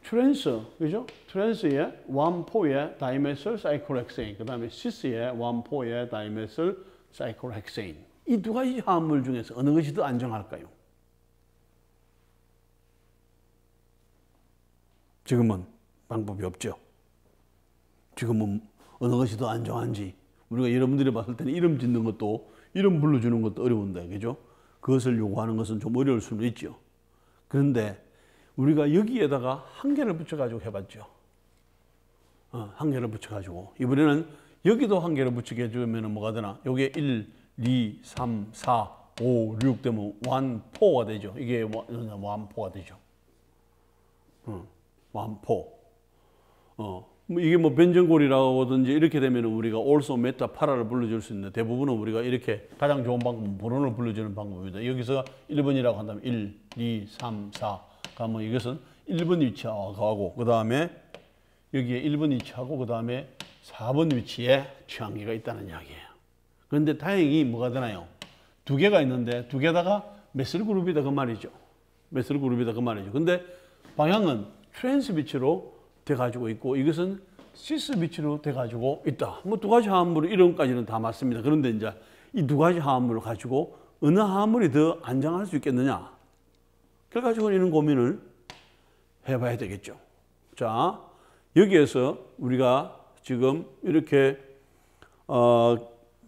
트랜스, 그죠? 트랜스의 완포의 다이메실 사이클렉세인, 그 다음에 시스의 완포의 다이메실 사이클렉세인. 이 두 가지 화합물 중에서 어느 것이 더 안정할까요? 지금은 방법이 없죠. 지금은 어느 것이 더 안정한지 우리가 여러분들이 봤을 때는 이름 짓는 것도 이름 불러주는 것도 어려운데, 그죠? 그것을 요구하는 것은 좀 어려울 수는 있죠. 그런데 우리가 여기에다가 한 개를 붙여가지고 해봤죠. 한 개를 붙여가지고 이번에는 여기도 한 개를 붙이게 해주면 뭐가 되나? 요게 1, 2, 3, 4, 5, 6 되면 완포가 되죠. 이게 완포가 되죠. 완포. 이게 뭐 변전골이라고 하든지 이렇게 되면 우리가 also, meta, para를 불러줄 수 있는데 대부분은 우리가 이렇게 가장 좋은 방법은 번호를 불러주는 방법입니다. 여기서 1번이라고 한다면 1, 2, 3, 4 가면 이것은 1번 위치하고 그 다음에 여기에 1번 위치하고 그 다음에 4번 위치에 최항기가 있다는 이야기예요. 그런데 다행히 뭐가 되나요? 두 개가 있는데 두 개다가 메실 그룹이다 그 말이죠. 메실 그룹이다 그 말이죠. 근데 방향은 트랜스 빛으로 돼 가지고 있고 이것은 시스 빛으로 돼 가지고 있다. 뭐 두 가지 화합물 이름까지는 다 맞습니다. 그런데 이제 이 두 가지 화합물을 가지고 어느 화합물이 더 안정할 수 있겠느냐? 그래가지고 이런 고민을 해봐야 되겠죠. 자, 여기에서 우리가 지금 이렇게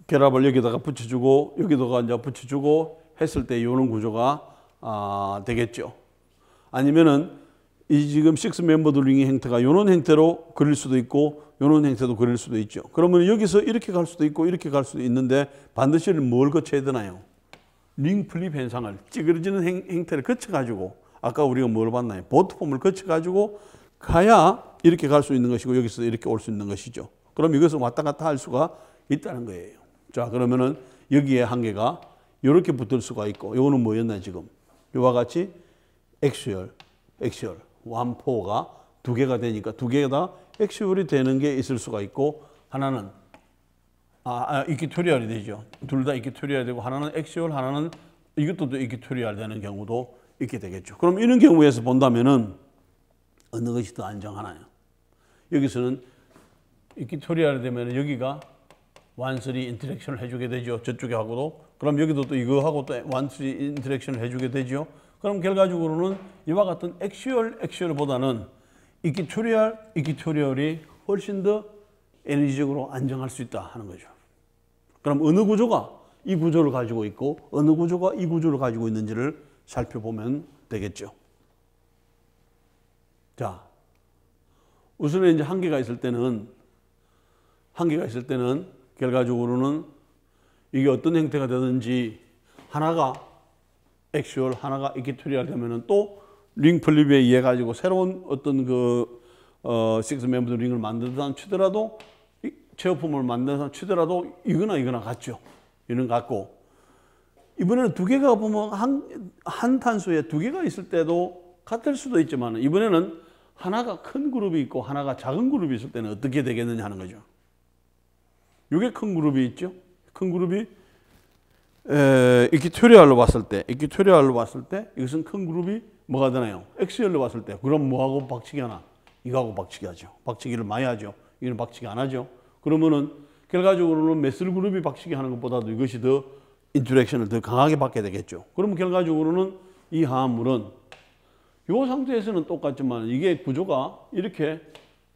결합을 여기다가 붙여주고 여기다가 이제 붙여주고 했을 때 이런 구조가 되겠죠. 아니면은 이 지금 식스 멤버드 링의 형태가 이런 형태로 그릴 수도 있고 이런 형태도 그릴 수도 있죠. 그러면 여기서 이렇게 갈 수도 있고 이렇게 갈 수도 있는데 반드시 뭘 거쳐야 되나요? 링 플립 현상을 찌그러지는 형태를 거쳐가지고 아까 우리가 뭘 봤나요? 보트폼을 거쳐가지고 가야 이렇게 갈 수 있는 것이고 여기서 이렇게 올 수 있는 것이죠. 그럼 이것을 왔다 갔다 할 수가 있다는 거예요. 자, 그러면은 여기에 한 개가 이렇게 붙을 수가 있고 이거는 뭐였나요 지금? 이와 같이 엑시얼 완포가 두 개가 되니까 두 개가 다 엑시얼이 되는 게 있을 수가 있고 하나는 이퀴토리얼이 되죠. 둘 다 이퀴토리얼이 되고 하나는 엑시얼 하나는 이것도 이퀴토리얼 되는 경우도 있게 되겠죠. 그럼 이런 경우에서 본다면은 어느 것이 더 안정하나요? 여기서는 이퀴토리얼이 되면 여기가 완슬이 인터랙션을 해주게 되죠. 저쪽에 하고도. 그럼 여기도 또 이거하고 또 완슬이 인터랙션을 해주게 되죠. 그럼 결과적으로는 이와 같은 엑시얼보다는 이퀴토리얼이 훨씬 더 에너지적으로 안정할 수 있다 하는 거죠. 그럼 어느 구조가 이 구조를 가지고 있고 어느 구조가 이 구조를 가지고 있는지를 살펴보면 되겠죠. 자, 우선 이제 한계가 있을 때는 결과적으로는 이게 어떤 형태가 되든지 하나가 엑시얼 하나가 이퀴토리얼 되면은 또 링 플립에 의해 가지고 새로운 어떤 식스 멤버드 링을 만든다 치더라도 제어품을 만든다 치더라도 이거나 같죠. 이는 같고 이번에는 두 개가 보면 한 탄소에 두 개가 있을 때도 같을 수도 있지만 이번에는 하나가 큰 그룹이 있고 하나가 작은 그룹이 있을 때는 어떻게 되겠느냐 하는 거죠. 이게 큰 그룹이 있죠. 큰 그룹이 이퀴토리얼로 봤을 때 이것은 큰 그룹이 뭐가 되나요? 엑시얼로 봤을 때 그럼 뭐하고 박치기 하나? 이거하고 박치기 하죠. 박치기를 많이 하죠. 이거는 박치기 안 하죠. 그러면은 결과적으로는 메실 그룹이 박치기 하는 것보다도 이것이 더 인터랙션을 더 강하게 받게 되겠죠. 그러면 결과적으로는 이 화합물은 이 상태에서는 똑같지만 이게 구조가 이렇게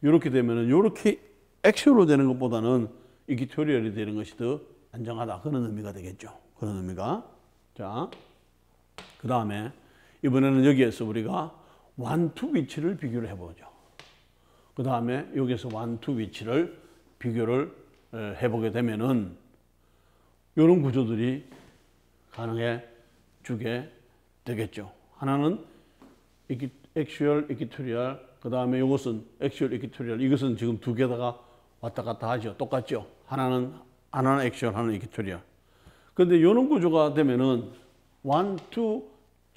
되면은 이렇게 엑시얼로 되는 것보다는 이퀴토리얼이 되는 것이 더 안정하다. 그런 의미가 되겠죠. 그런 의미가. 자, 그 다음에 이번에는 여기에서 우리가 1, 2 위치를 비교를 해보죠. 그 다음에 여기에서 1, 2 위치를 비교를 해보게 되면은 이런 구조들이 가능해 주게 되겠죠. 하나는 액츄얼, 이퀴토리얼, 그 다음에 이것은 액츄얼, 이퀴토리얼. 이것은 지금 두 개다가 왔다 갔다 하죠. 똑같죠. 하나는 액츄얼, 하나는 이퀴토리얼. 그런데 이런 구조가 되면은 1, 2,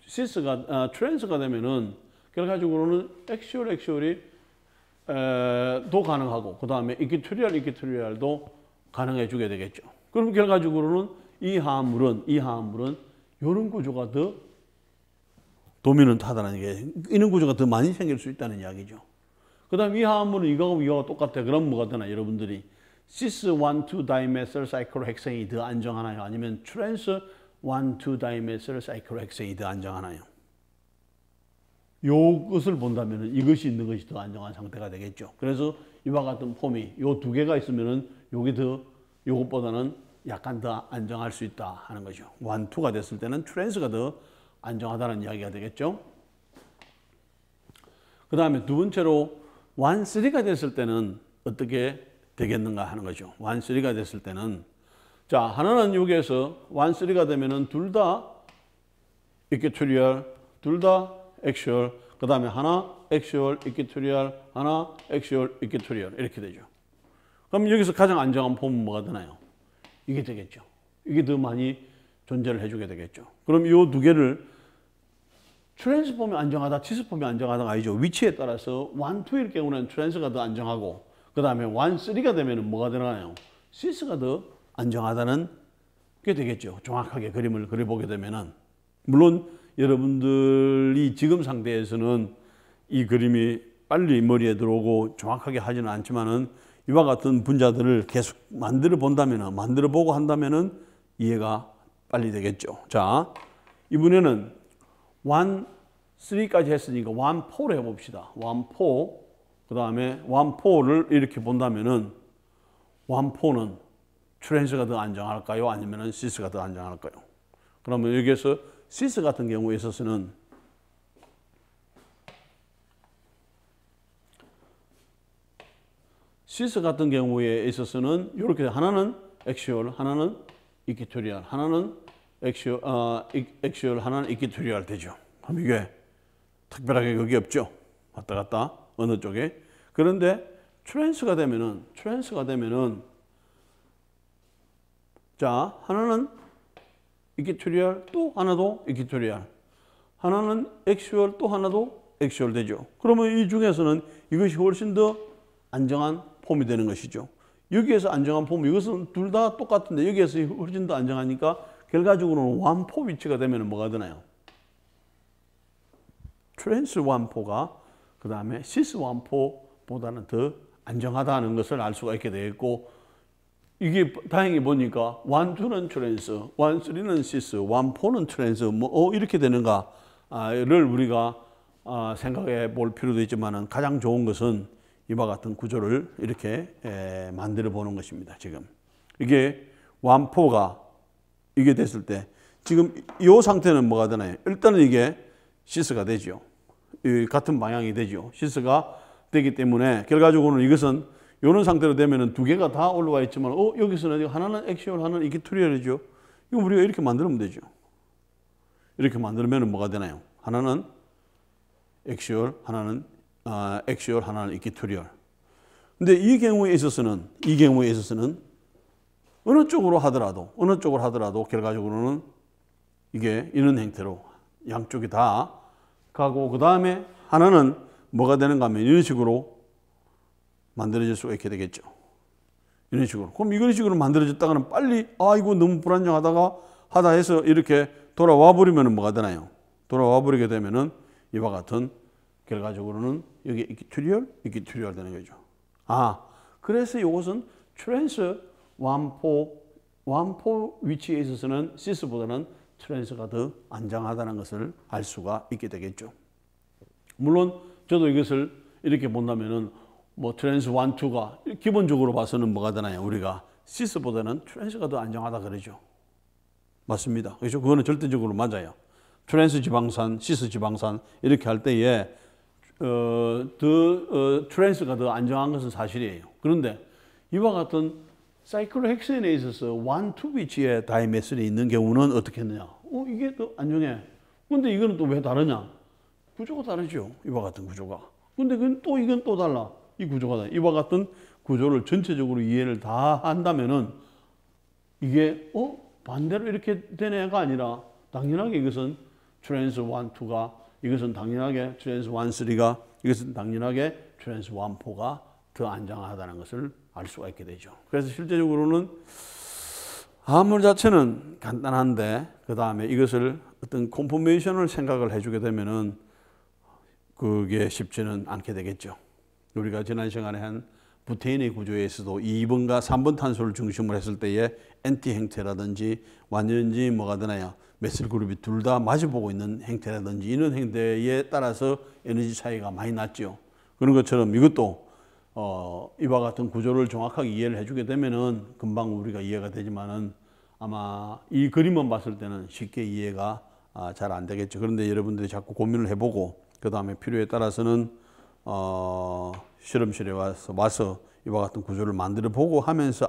시스가 트랜스가 되면은 결과적으로는 액츄얼이 도 가능하고 그 다음에 이퀴토리얼도 가능해 주게 되겠죠. 그럼 결과적으로는 이 화합물은 이런 구조가 더 도미넌트하다는 게 이런 구조가 더 많이 생길 수 있다는 이야기죠. 그 다음 이 화합물은 이거하고 똑같아. 그럼 뭐가 되나 여러분들이 시스 1, 2 다이메틸 사이클로헥센이 더 안정하나요? 아니면 트랜스 1, 2 다이메틸 사이클로헥센이 더 안정하나요? 이것을 본다면 이것이 있는 것이 더 안정한 상태가 되겠죠. 그래서 이와 같은 폼이 요 두 개가 있으면은 요것보다는 약간 더 안정할 수 있다 하는 거죠. 1, 2가 됐을 때는 트랜스가 더 안정하다는 이야기가 되겠죠. 그 다음에 두 번째로 1, 3가 됐을 때는 어떻게 되겠는가 하는 거죠. 1, 3가 됐을 때는 자 하나는 여기에서 1, 3가 되면은 둘 다 이퀴토리얼, 둘 다 액츄얼, 그 다음에 하나 액츄얼, 이퀴토리얼, 하나 액츄얼, 이퀴토리얼 이렇게 되죠. 그럼 여기서 가장 안정한 폼은 뭐가 되나요? 이게 되겠죠. 이게 더 많이 존재를 해주게 되겠죠. 그럼 이 두 개를 트랜스 폼이 안정하다, 시스 폼이 안정하다가 아니죠. 위치에 따라서 1, 2일 경우는 트랜스가 더 안정하고 그 다음에 1, 3가 되면 뭐가 되나요? 시스가 더 안정하다는 게 되겠죠. 정확하게 그림을 그려보게 되면은 물론 여러분들이 지금 상태에서는 이 그림이 빨리 머리에 들어오고 정확하게 하지는 않지만은 이와 같은 분자들을 계속 만들어 보고 한다면은 이해가 빨리 되겠죠. 자, 이번에는 1, 3까지 했으니까 1, 4를 해봅시다. 1, 4, 그 다음에 1, 4를 이렇게 본다면은 1, 4는 트랜스가 더 안정할까요? 아니면은 시스가 더 안정할까요? 그러면 여기에서 시스 같은 경우에 있어서는 이렇게 하나는 액츄얼, 하나는 이퀴토리얼, 하나는 액츄얼, 하나는 이퀴토리얼 되죠. 그럼 이게 특별하게 여기 없죠. 왔다 갔다 어느 쪽에. 그런데 트랜스가 되면은 자 하나는 이퀴토리얼 또 하나도 이퀴토리얼, 하나는 액츄얼 또 하나도 액츄얼 되죠. 그러면 이 중에서는 이것이 훨씬 더 안정한 폼이 되는 것이죠. 여기에서 안정한 폼, 이것은 둘 다 똑같은데 여기에서 훨씬 더 안정하니까 결과적으로는 1, 4 위치가 되면 뭐가 되나요? 트랜스 1, 4가 그 다음에 시스 1, 4보다는 더 안정하다는 것을 알 수가 있게 되겠고 이게 다행히 보니까 1, 2는 트랜스, 1, 3는 시스, 1, 4는 트랜스 이렇게 되는가를 우리가 생각해 볼 필요도 있지만은 가장 좋은 것은 이와 같은 구조를 이렇게 만들어 보는 것입니다. 지금 이게 1, 4가 이게 됐을 때 지금 이 상태는 뭐가 되나요? 일단은 이게 시스가 되죠. 같은 방향이 되죠. 시스가 되기 때문에 결과적으로는 이것은 이런 상태로 되면은 두 개가 다 올라와 있지만 여기서는 하나는 액츄얼, 하나는 이퀴토리얼이죠. 이거 우리가 이렇게 만들면 되죠. 이렇게 만들면 뭐가 되나요? 하나는 액츄얼, 하나는 액츄얼, 하나는 이퀴토리얼. 근데 이 경우에 있어서는 어느 쪽으로 하더라도 결과적으로는 이게 이런 형태로 양쪽이 다 가고 그 다음에 하나는 뭐가 되는가 하면 이런 식으로 만들어질 수가 있게 되겠죠. 이런 식으로. 그럼 이런 식으로 만들어졌다가는 빨리 이거 너무 불안정하다 해서 이렇게 돌아와 버리면 뭐가 되나요? 돌아와 버리게 되면은 이와 같은 결과적으로는 여기 이퀴토리얼 되는 거죠. 그래서 이것은 트랜스 1, 4 위치에 있어서는 시스보다는 트랜스가 더 안정하다는 것을 알 수가 있게 되겠죠. 물론 저도 이것을 이렇게 본다면은 트랜스 1, 2가 기본적으로 봐서는 뭐가 되나요? 우리가 시스보다는 트랜스가 더 안정하다 그러죠. 맞습니다. 그렇죠? 그거는 절대적으로 맞아요. 트랜스 지방산, 시스 지방산 이렇게 할 때에 트랜스가 더 안정한 것은 사실이에요. 그런데 이와 같은 사이클로헥센에 있어서 1, 2비치의 다이메슬이 있는 경우는 어떻게 했느냐? 이게 더 안정해. 근데 이거는 또 왜 다르냐? 구조가 다르죠. 이와 같은 구조가. 근데 이건 또 달라. 이 구조가 달라. 이와 같은 구조를 전체적으로 이해를 다 한다면은 이게 반대로 이렇게 되는 애가 아니라 당연하게 이것은 트랜스 1, 2가 이것은 당연하게 트랜스 1, 3가 이것은 당연하게 트랜스 1, 4가 더 안정하다는 것을 알 수가 있게 되죠. 그래서 실제적으로는 화합물 자체는 간단한데 그 다음에 이것을 어떤 콤포메이션을 생각을 해주게 되면은 그게 쉽지는 않게 되겠죠. 우리가 지난 시간에 한 부테인의 구조에서도 2번과 3번 탄소를 중심으로 했을 때의 엔티 형태라든지 완전히 뭐가 되나요? 메실 그룹이 둘 다 마주보고 있는 형태라든지 이런 형태에 따라서 에너지 차이가 많이 났죠. 그런 것처럼 이것도 이와 같은 구조를 정확하게 이해를 해주게 되면은 금방 우리가 이해가 되지만은 아마 이 그림만 봤을 때는 쉽게 이해가 잘 안 되겠죠. 그런데 여러분들이 자꾸 고민을 해보고 그 다음에 필요에 따라서는 실험실에 와서 이와 같은 구조를 만들어 보고 하면서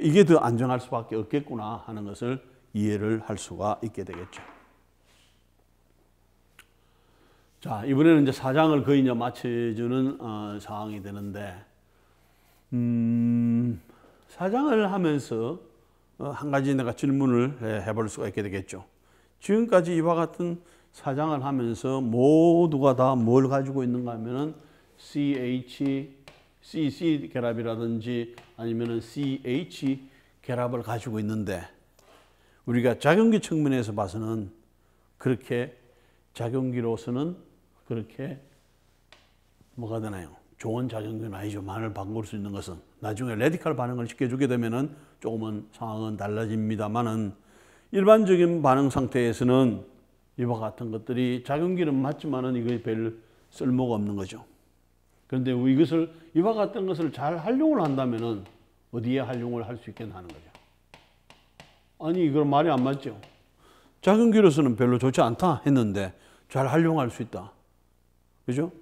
이게 더 안정할 수밖에 없겠구나 하는 것을 이해를 할 수가 있게 되겠죠. 자, 이번에는 이제 4장을 거의 이제 마쳐주는 상황이 되는데, 4장을 하면서 한 가지 내가 질문을 해볼 수가 있게 되겠죠. 지금까지 이와 같은 4장을 하면서 모두가 다 뭘 가지고 있는가 하면은 CC 결합이라든지 아니면은 CH 결합을 가지고 있는데 우리가 작용기 측면에서 봐서는 그렇게 작용기로서는 그렇게 뭐가 되나요? 좋은 작용기는 아니죠. 만을 바꿀 수 있는 것은 나중에 레디칼 반응을 시켜주게 되면은 조금은 상황은 달라집니다만은 일반적인 반응 상태에서는 이와 같은 것들이 작용기는 맞지만은 이거 별 쓸모가 없는 거죠. 그런데 이와 같은 것을 잘 활용을 한다면은 어디에 활용을 할 수 있겠나 하는 거죠. 아니, 이건 말이 안 맞죠. 작용기로서는 별로 좋지 않다 했는데 잘 활용할 수 있다. 그죠?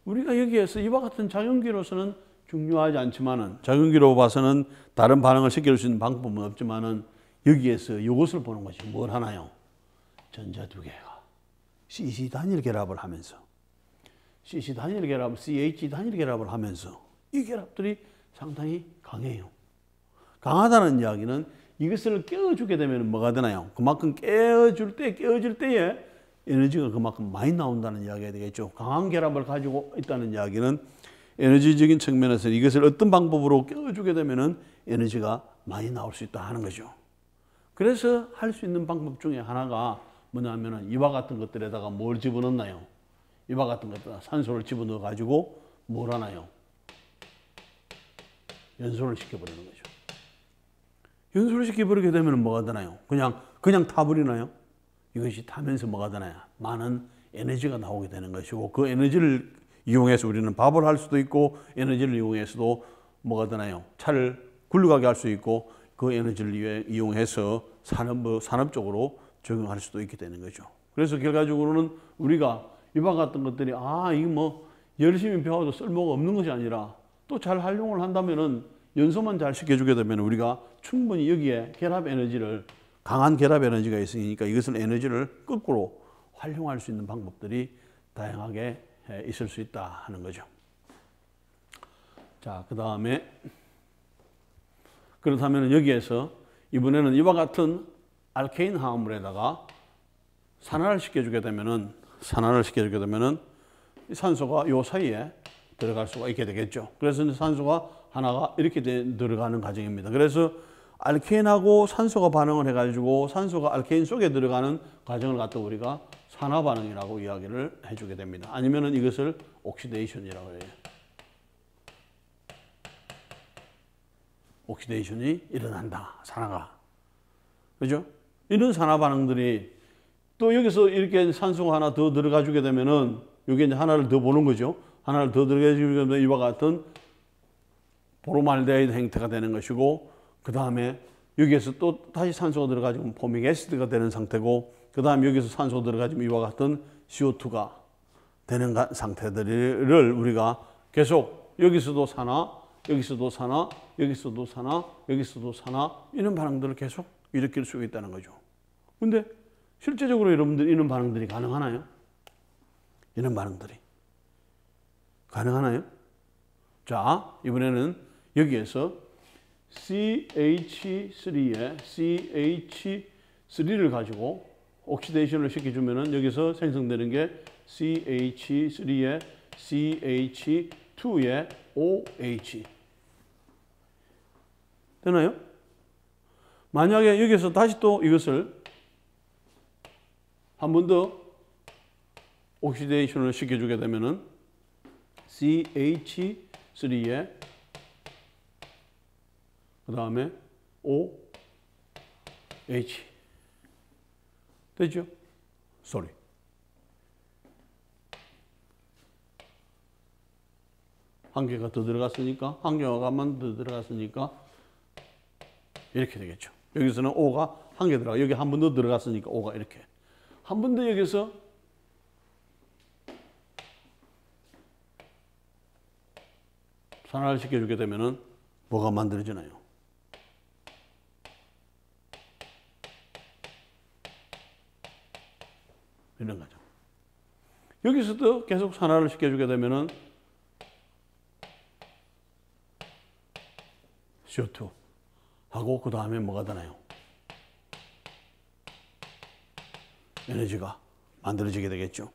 우리가 여기에서 이와 같은 작용기로서는 중요하지 않지만은 작용기로 봐서는 다른 반응을 시킬 수 있는 방법은 없지만은 여기에서 이것을 보는 것이 뭘 하나요? 전자 두 개가 CC 단일 결합을 하면서 CC 단일 결합, CH 단일 결합을 하면서 이 결합들이 상당히 강해요. 강하다는 이야기는 이것을 깨워주게 되면 뭐가 되나요? 그만큼 깨워질 때에 에너지가 그만큼 많이 나온다는 이야기가 되겠죠. 강한 결합을 가지고 있다는 이야기는 에너지적인 측면에서 이것을 어떤 방법으로 깨워주게 되면 에너지가 많이 나올 수 있다 하는 거죠. 그래서 할 수 있는 방법 중에 하나가 뭐냐면은 이와 같은 것들에다가 뭘 집어넣나요? 이와 같은 것들 산소를 집어넣어 가지고 뭘 하나요? 연소를 시켜버리는 거죠. 연소를 시켜버리게 되면 뭐가 되나요? 그냥 타버리나요? 이것이 타면서 뭐가 되나요? 많은 에너지가 나오게 되는 것이고 그 에너지를 이용해서 우리는 밥을 할 수도 있고 에너지를 이용해서도 뭐가 되나요? 차를 굴러가게 할 수 있고 그 에너지를 이용해서 산업적으로 적용할 수도 있게 되는 거죠. 그래서 결과적으로는 우리가 이와 같은 것들이 이거 뭐 열심히 배워도 쓸모가 없는 것이 아니라 또 잘 활용을 한다면은 연소만 잘 시켜주게 되면 우리가 충분히 여기에 강한 결합 에너지가 있으니까 이것을 에너지를 거꾸로 활용할 수 있는 방법들이 다양하게 있을 수 있다 하는 거죠. 자, 그 다음에 그렇다면 여기에서 이번에는 이와 같은 알케인 화합물에다가 산화를 시켜주게 되면은 산소가 요 사이에 들어갈 수가 있게 되겠죠. 그래서 산소가 하나가 이렇게 들어가는 과정입니다. 그래서 알케인하고 산소가 반응을 해가지고 산소가 알케인 속에 들어가는 과정을 갖다 우리가 산화 반응이라고 이야기를 해주게 됩니다. 아니면은 이것을 옥시데이션이라고 해요. 옥시데이션이 일어난다. 산화가. 그죠? 이런 산화 반응들이 또 여기서 이렇게 산소가 하나 더 들어가 주게 되면은 여기 이제 하나를 더 보는 거죠. 하나를 더 들어가 주게 되면 이와 같은 보로말데하이드 형태가 되는 것이고 그 다음에 여기에서 또 다시 산소가 들어가지고 포믹 애시드가 되는 상태고 그 그 다음 여기서 산소 들어가지면 이와 같은 CO2가 되는 상태들을 우리가 계속 여기서도 산화, 여기서도 산화, 여기서도 산화, 여기서도 산화 이런 반응들을 계속 일으킬 수 있다는 거죠. 근데 실제적으로 여러분들 이런 반응들이 가능하나요? 이런 반응들이 가능하나요? 자, 이번에는 여기에서 CH3에 CH3를 가지고 옥시데이션을 시켜주면은 여기서 생성되는 게 CH3에 CH2에 OH 되나요? 만약에 여기서 다시 또 이것을 한 번 더 옥시데이션을 시켜주게 되면은 CH3에 그 다음에 OH 되죠? Sorry. 한 개가 더 들어갔으니까 한 개가만 더 들어갔으니까 이렇게 되겠죠. 여기서는 O가 한 개 들어가. 여기 한 번 더 들어갔으니까 O가 이렇게. 한 번 더 여기서 산화를 시켜주게 되면은 뭐가 만들어지나요? 이런 거죠. 여기서도 계속 산화를 시켜주게 되면은 CO2 하고 그 다음에 뭐가 되나요? 에너지가 만들어지게 되겠죠.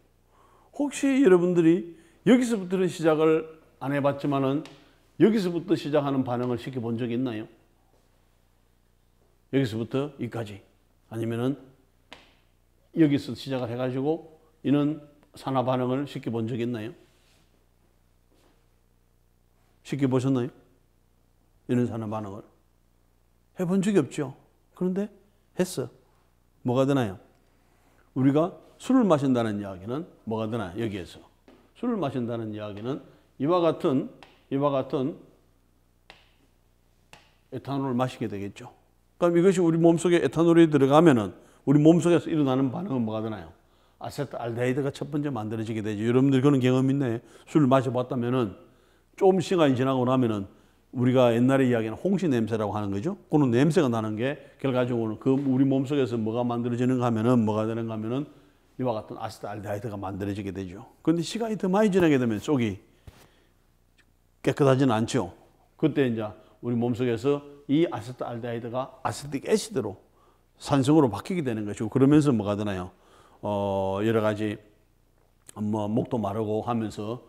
혹시 여러분들이 여기서부터는 시작을 안 해봤지만은 여기서부터 시작하는 반응을 시켜본 적이 있나요? 여기서부터 여기까지 아니면은 여기서 시작을 해가지고 이는 산화 반응을 시켜본 적이 있나요? 시켜보셨나요? 이런 산화 반응을 해본 적이 없죠. 그런데 했어. 뭐가 되나요? 우리가 술을 마신다는 이야기는 뭐가 되나요? 여기에서 술을 마신다는 이야기는 이와 같은 에탄올을 마시게 되겠죠. 그럼 이것이 우리 몸속에 에탄올이 들어가면은 우리 몸속에서 일어나는 반응은 뭐가 되나요? 아세트알데히드가 첫 번째 만들어지게 되죠. 여러분들 그런 경험 있나요? 술을 마셔봤다면은 조금 시간이 지나고 나면은 우리가 옛날에 이야기하는 홍시 냄새라고 하는 거죠. 그런 냄새가 나는 게 결과적으로는 그 우리 몸속에서 뭐가 만들어지는가 하면은 뭐가 되는가 하면은 이와 같은 아세트알데히드가 만들어지게 되죠. 그런데 시간이 더 많이 지나게 되면 속이 깨끗하지는 않죠. 그때 이제 우리 몸속에서 이 아세트알데히드가 아세틱 애시드로 산성으로 바뀌게 되는 것이고 그러면서 뭐가 되나요? 여러 가지 뭐 목도 마르고 하면서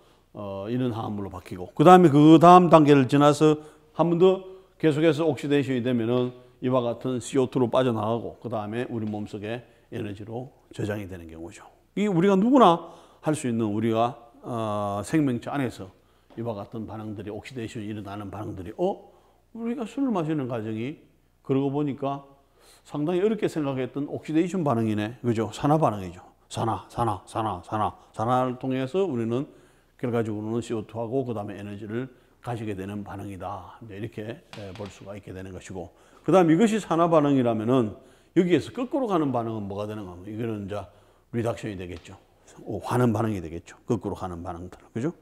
이런 화합물로 바뀌고 그 다음 단계를 지나서 한 번 더 계속해서 옥시데이션이 되면은 이와 같은 CO2로 빠져나가고 그 다음에 우리 몸속에 에너지로 저장이 되는 경우죠. 이 우리가 누구나 할 수 있는 우리가 생명체 안에서 이와 같은 반응들이 옥시데이션이 일어나는 반응들이 우리가 술을 마시는 과정이 그러고 보니까 상당히 어렵게 생각했던 옥시데이션 반응이네. 그죠? 산화 반응이죠. 산화를 통해서 우리는 결과적으로는 CO2하고 그 다음에 에너지를 가지게 되는 반응이다. 이렇게 볼 수가 있게 되는 것이고 그 다음 이것이 산화 반응이라면은 여기에서 거꾸로 가는 반응은 뭐가 되는가 하면 이거는 이제 리덕션이 되겠죠. 화는 반응이 되겠죠. 거꾸로 가는 반응들. 그죠?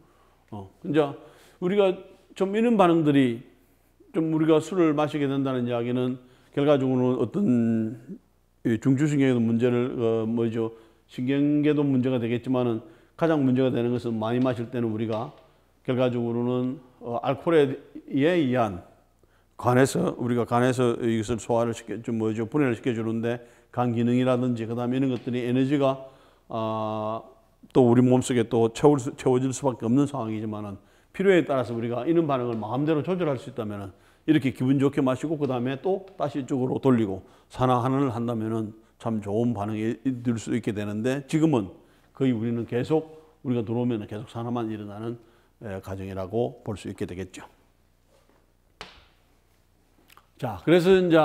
이제 우리가 좀 이런 반응들이 좀 우리가 술을 마시게 된다는 이야기는 결과적으로는 어떤 중추신경에도 문제를 신경계도 문제가 되겠지만은 가장 문제가 되는 것은 많이 마실 때는 우리가 결과적으로는 알코올에 의한 우리가 간에서 이것을 소화를 분해를 시켜주는데 간 기능이라든지 그다음에 이런 것들이 에너지가 또 우리 몸속에 또 채워질 수밖에 없는 상황이지만은 필요에 따라서 우리가 이런 반응을 마음대로 조절할 수 있다면은 이렇게 기분 좋게 마시고 그 다음에 또 다시 이쪽으로 돌리고 산화환원을 한다면은 참 좋은 반응이 될 수 있게 되는데 지금은 거의 우리는 계속 우리가 들어오면 계속 산화만 일어나는 과정이라고 볼 수 있게 되겠죠. 자, 그래서 이제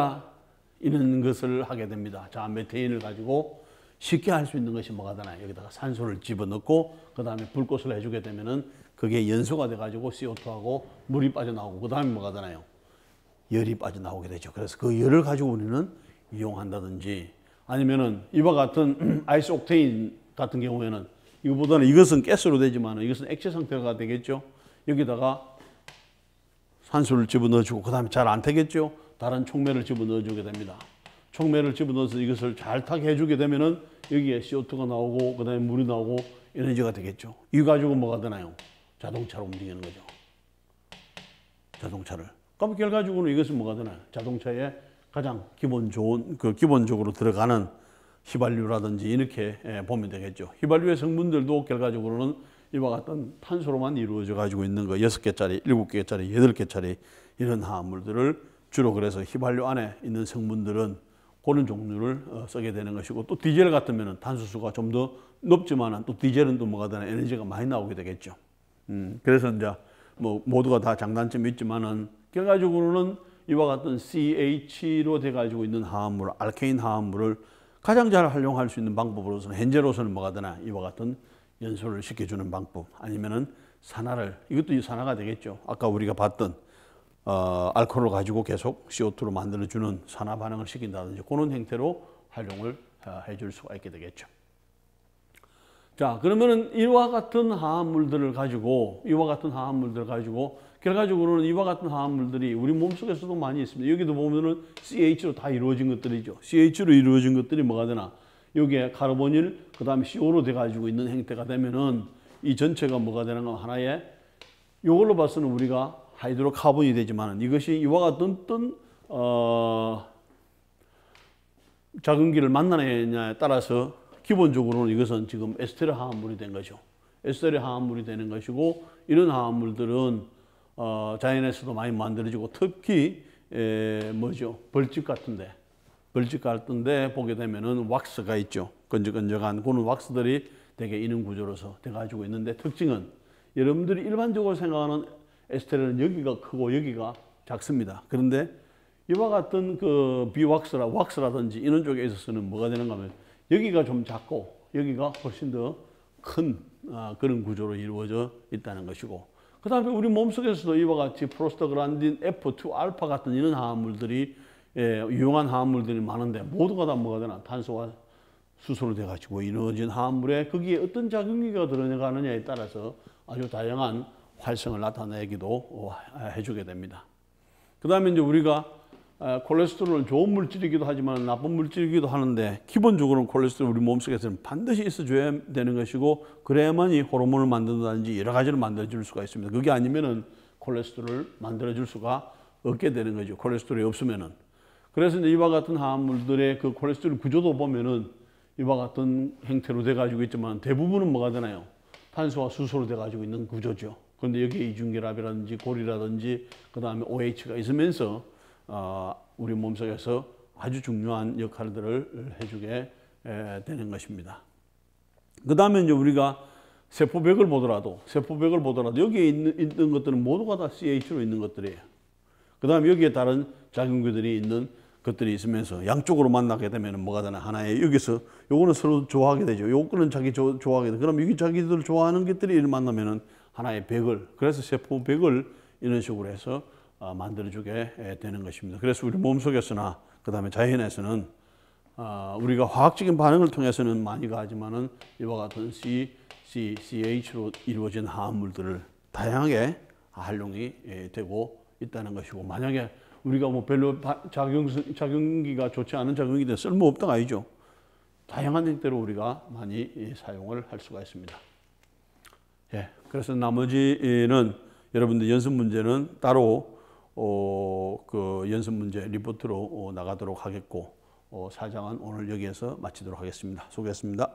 이런 것을 하게 됩니다. 자, 메테인을 가지고 쉽게 할 수 있는 것이 뭐가 되나요? 여기다가 산소를 집어넣고 그 다음에 불꽃을 해주게 되면은 그게 연소가 돼가지고 CO2하고 물이 빠져나오고 그 다음에 뭐가 되나요? 열이 빠져나오게 되죠. 그래서 그 열을 가지고 우리는 이용한다든지 아니면은 이와 같은 아이소옥테인 같은 경우에는 이거보다는 이것은 가스로 되지만 이것은 액체 상태가 되겠죠. 여기다가 산소를 집어넣어주고 그 다음에 잘 안 타겠죠. 다른 촉매를 집어넣어주게 됩니다. 촉매를 집어넣어서 이것을 잘 타게 해주게 되면은 여기에 CO2가 나오고 그 다음에 물이 나오고 에너지가 되겠죠. 이거 가지고 뭐가 되나요? 자동차로 움직이는 거죠. 자동차를. 그럼 결과적으로 이것은 뭐가 되나요? 자동차에 가장 기본적으로 들어가는 휘발유라든지 이렇게 보면 되겠죠. 휘발유의 성분들도 결과적으로는 이와 같은 탄소로만 이루어져 가지고 있는 거 6개짜리, 7개짜리, 8개짜리 이런 화합물들을 주로 그래서 휘발유 안에 있는 성분들은 그런 종류를 쓰게 되는 것이고 또 디젤 같으면 탄소수가 좀 더 높지만 또 디젤은 또 뭐가 되나 에너지가 많이 나오게 되겠죠. 그래서 이제 뭐 모두가 다 장단점이 있지만은 결과적으로는 이와 같은 CH로 돼 가지고 있는 화합물, 알케인 화합물을 가장 잘 활용할 수 있는 방법으로서는 현재로서는 뭐가 되나 이와 같은 연소를 시켜주는 방법 아니면은 산화를 이것도 산화가 되겠죠. 아까 우리가 봤던 알코올을 가지고 계속 CO2로 만들어주는 산화 반응을 시킨다든지 그런 형태로 활용을 해줄 수가 있게 되겠죠. 자, 그러면은 이와 같은 화합물들을 가지고 결과적으로는 이와 같은 화합물들이 우리 몸속에서도 많이 있습니다. 여기도 보면은 CH로 다 이루어진 것들이죠. CH로 이루어진 것들이 뭐가 되나? 여기에 카르보닐, 그 다음에 CO로 돼가지고 있는 형태가 되면은 이 전체가 뭐가 되는 건 하나의 이걸로 봐서는 우리가 하이드로카본이 되지만은 이것이 이와 같은 작용기를 만나느냐에 따라서 기본적으로는 이것은 지금 에스테르 화합물이 된 거죠. 에스테르 화합물이 되는 것이고 이런 화합물들은 자연에서도 많이 만들어지고 특히 벌집 같은데 보게 되면은 왁스가 있죠. 끈적끈적한 그런 왁스들이 되게 있는 구조로서 돼가지고 있는데 특징은 여러분들이 일반적으로 생각하는 에스테르는 여기가 크고 여기가 작습니다. 그런데 이와 같은 그 왁스라든지 이런 쪽에 있어서는 뭐가 되는가 하면 여기가 좀 작고 여기가 훨씬 더 큰 그런 구조로 이루어져 있다는 것이고 그 다음에 우리 몸속에서도 이와 같이 프로스타글란딘, F2 알파 같은 이런 화합물들이 유용한 화합물들이 많은데 모두가 다 뭐가 되나 탄소와 수소로 돼가지고 이루어진 화합물에 거기에 어떤 작용기가 들어가느냐에 따라서 아주 다양한 활성을 나타내기도 해주게 됩니다. 그 다음에 이제 우리가 콜레스테롤은 좋은 물질이기도 하지만 나쁜 물질이기도 하는데 기본적으로는 콜레스테롤 우리 몸속에서는 반드시 있어줘야 되는 것이고 그래야만이 호르몬을 만든다든지 여러 가지를 만들어줄 수가 있습니다. 그게 아니면은 콜레스테롤을 만들어줄 수가 없게 되는 거죠. 콜레스테롤이 없으면은. 그래서 이제 이와 같은 화합물들의 그 콜레스테롤 구조도 보면은 이와 같은 형태로 돼가지고 있지만 대부분은 뭐가 되나요? 탄소와 수소로 돼가지고 있는 구조죠. 그런데 여기에 이중결합이라든지 골이라든지 그 다음에 OH가 있으면서 우리 몸속에서 아주 중요한 역할들을 해주게 되는 것입니다. 그 다음에 이제 우리가 세포벽을 보더라도 여기에 있는 것들은 모두가 다 CH로 있는 것들이에요. 그 다음에 여기에 다른 작용기들이 있는 것들이 있으면서 양쪽으로 만나게 되면 뭐가 되나 하나의 여기서 요거는 서로 좋아하게 되죠. 요거는 자기 좋아하게 돼. 그럼 여기 자기들 좋아하는 것들이 만나면은 하나의 벽을 그래서 세포벽을 이런 식으로 해서 만들어주게 되는 것입니다. 그래서 우리 몸속에서나 그 다음에 자연에서는 우리가 화학적인 반응을 통해서는 많이 가지만은 이와 같은 CH로 이루어진 화합물들을 다양하게 활용이 되고 있다는 것이고 만약에 우리가 뭐 별로 작용기가 좋지 않은 작용기는 쓸모없다가 아니죠. 다양한 형태로 우리가 많이 사용을 할 수가 있습니다. 예, 그래서 나머지는 여러분들 연습 문제는 따로 그 연습 문제 리포트로 나가도록 하겠고 사장은 오늘 여기에서 마치도록 하겠습니다. 수고했습니다.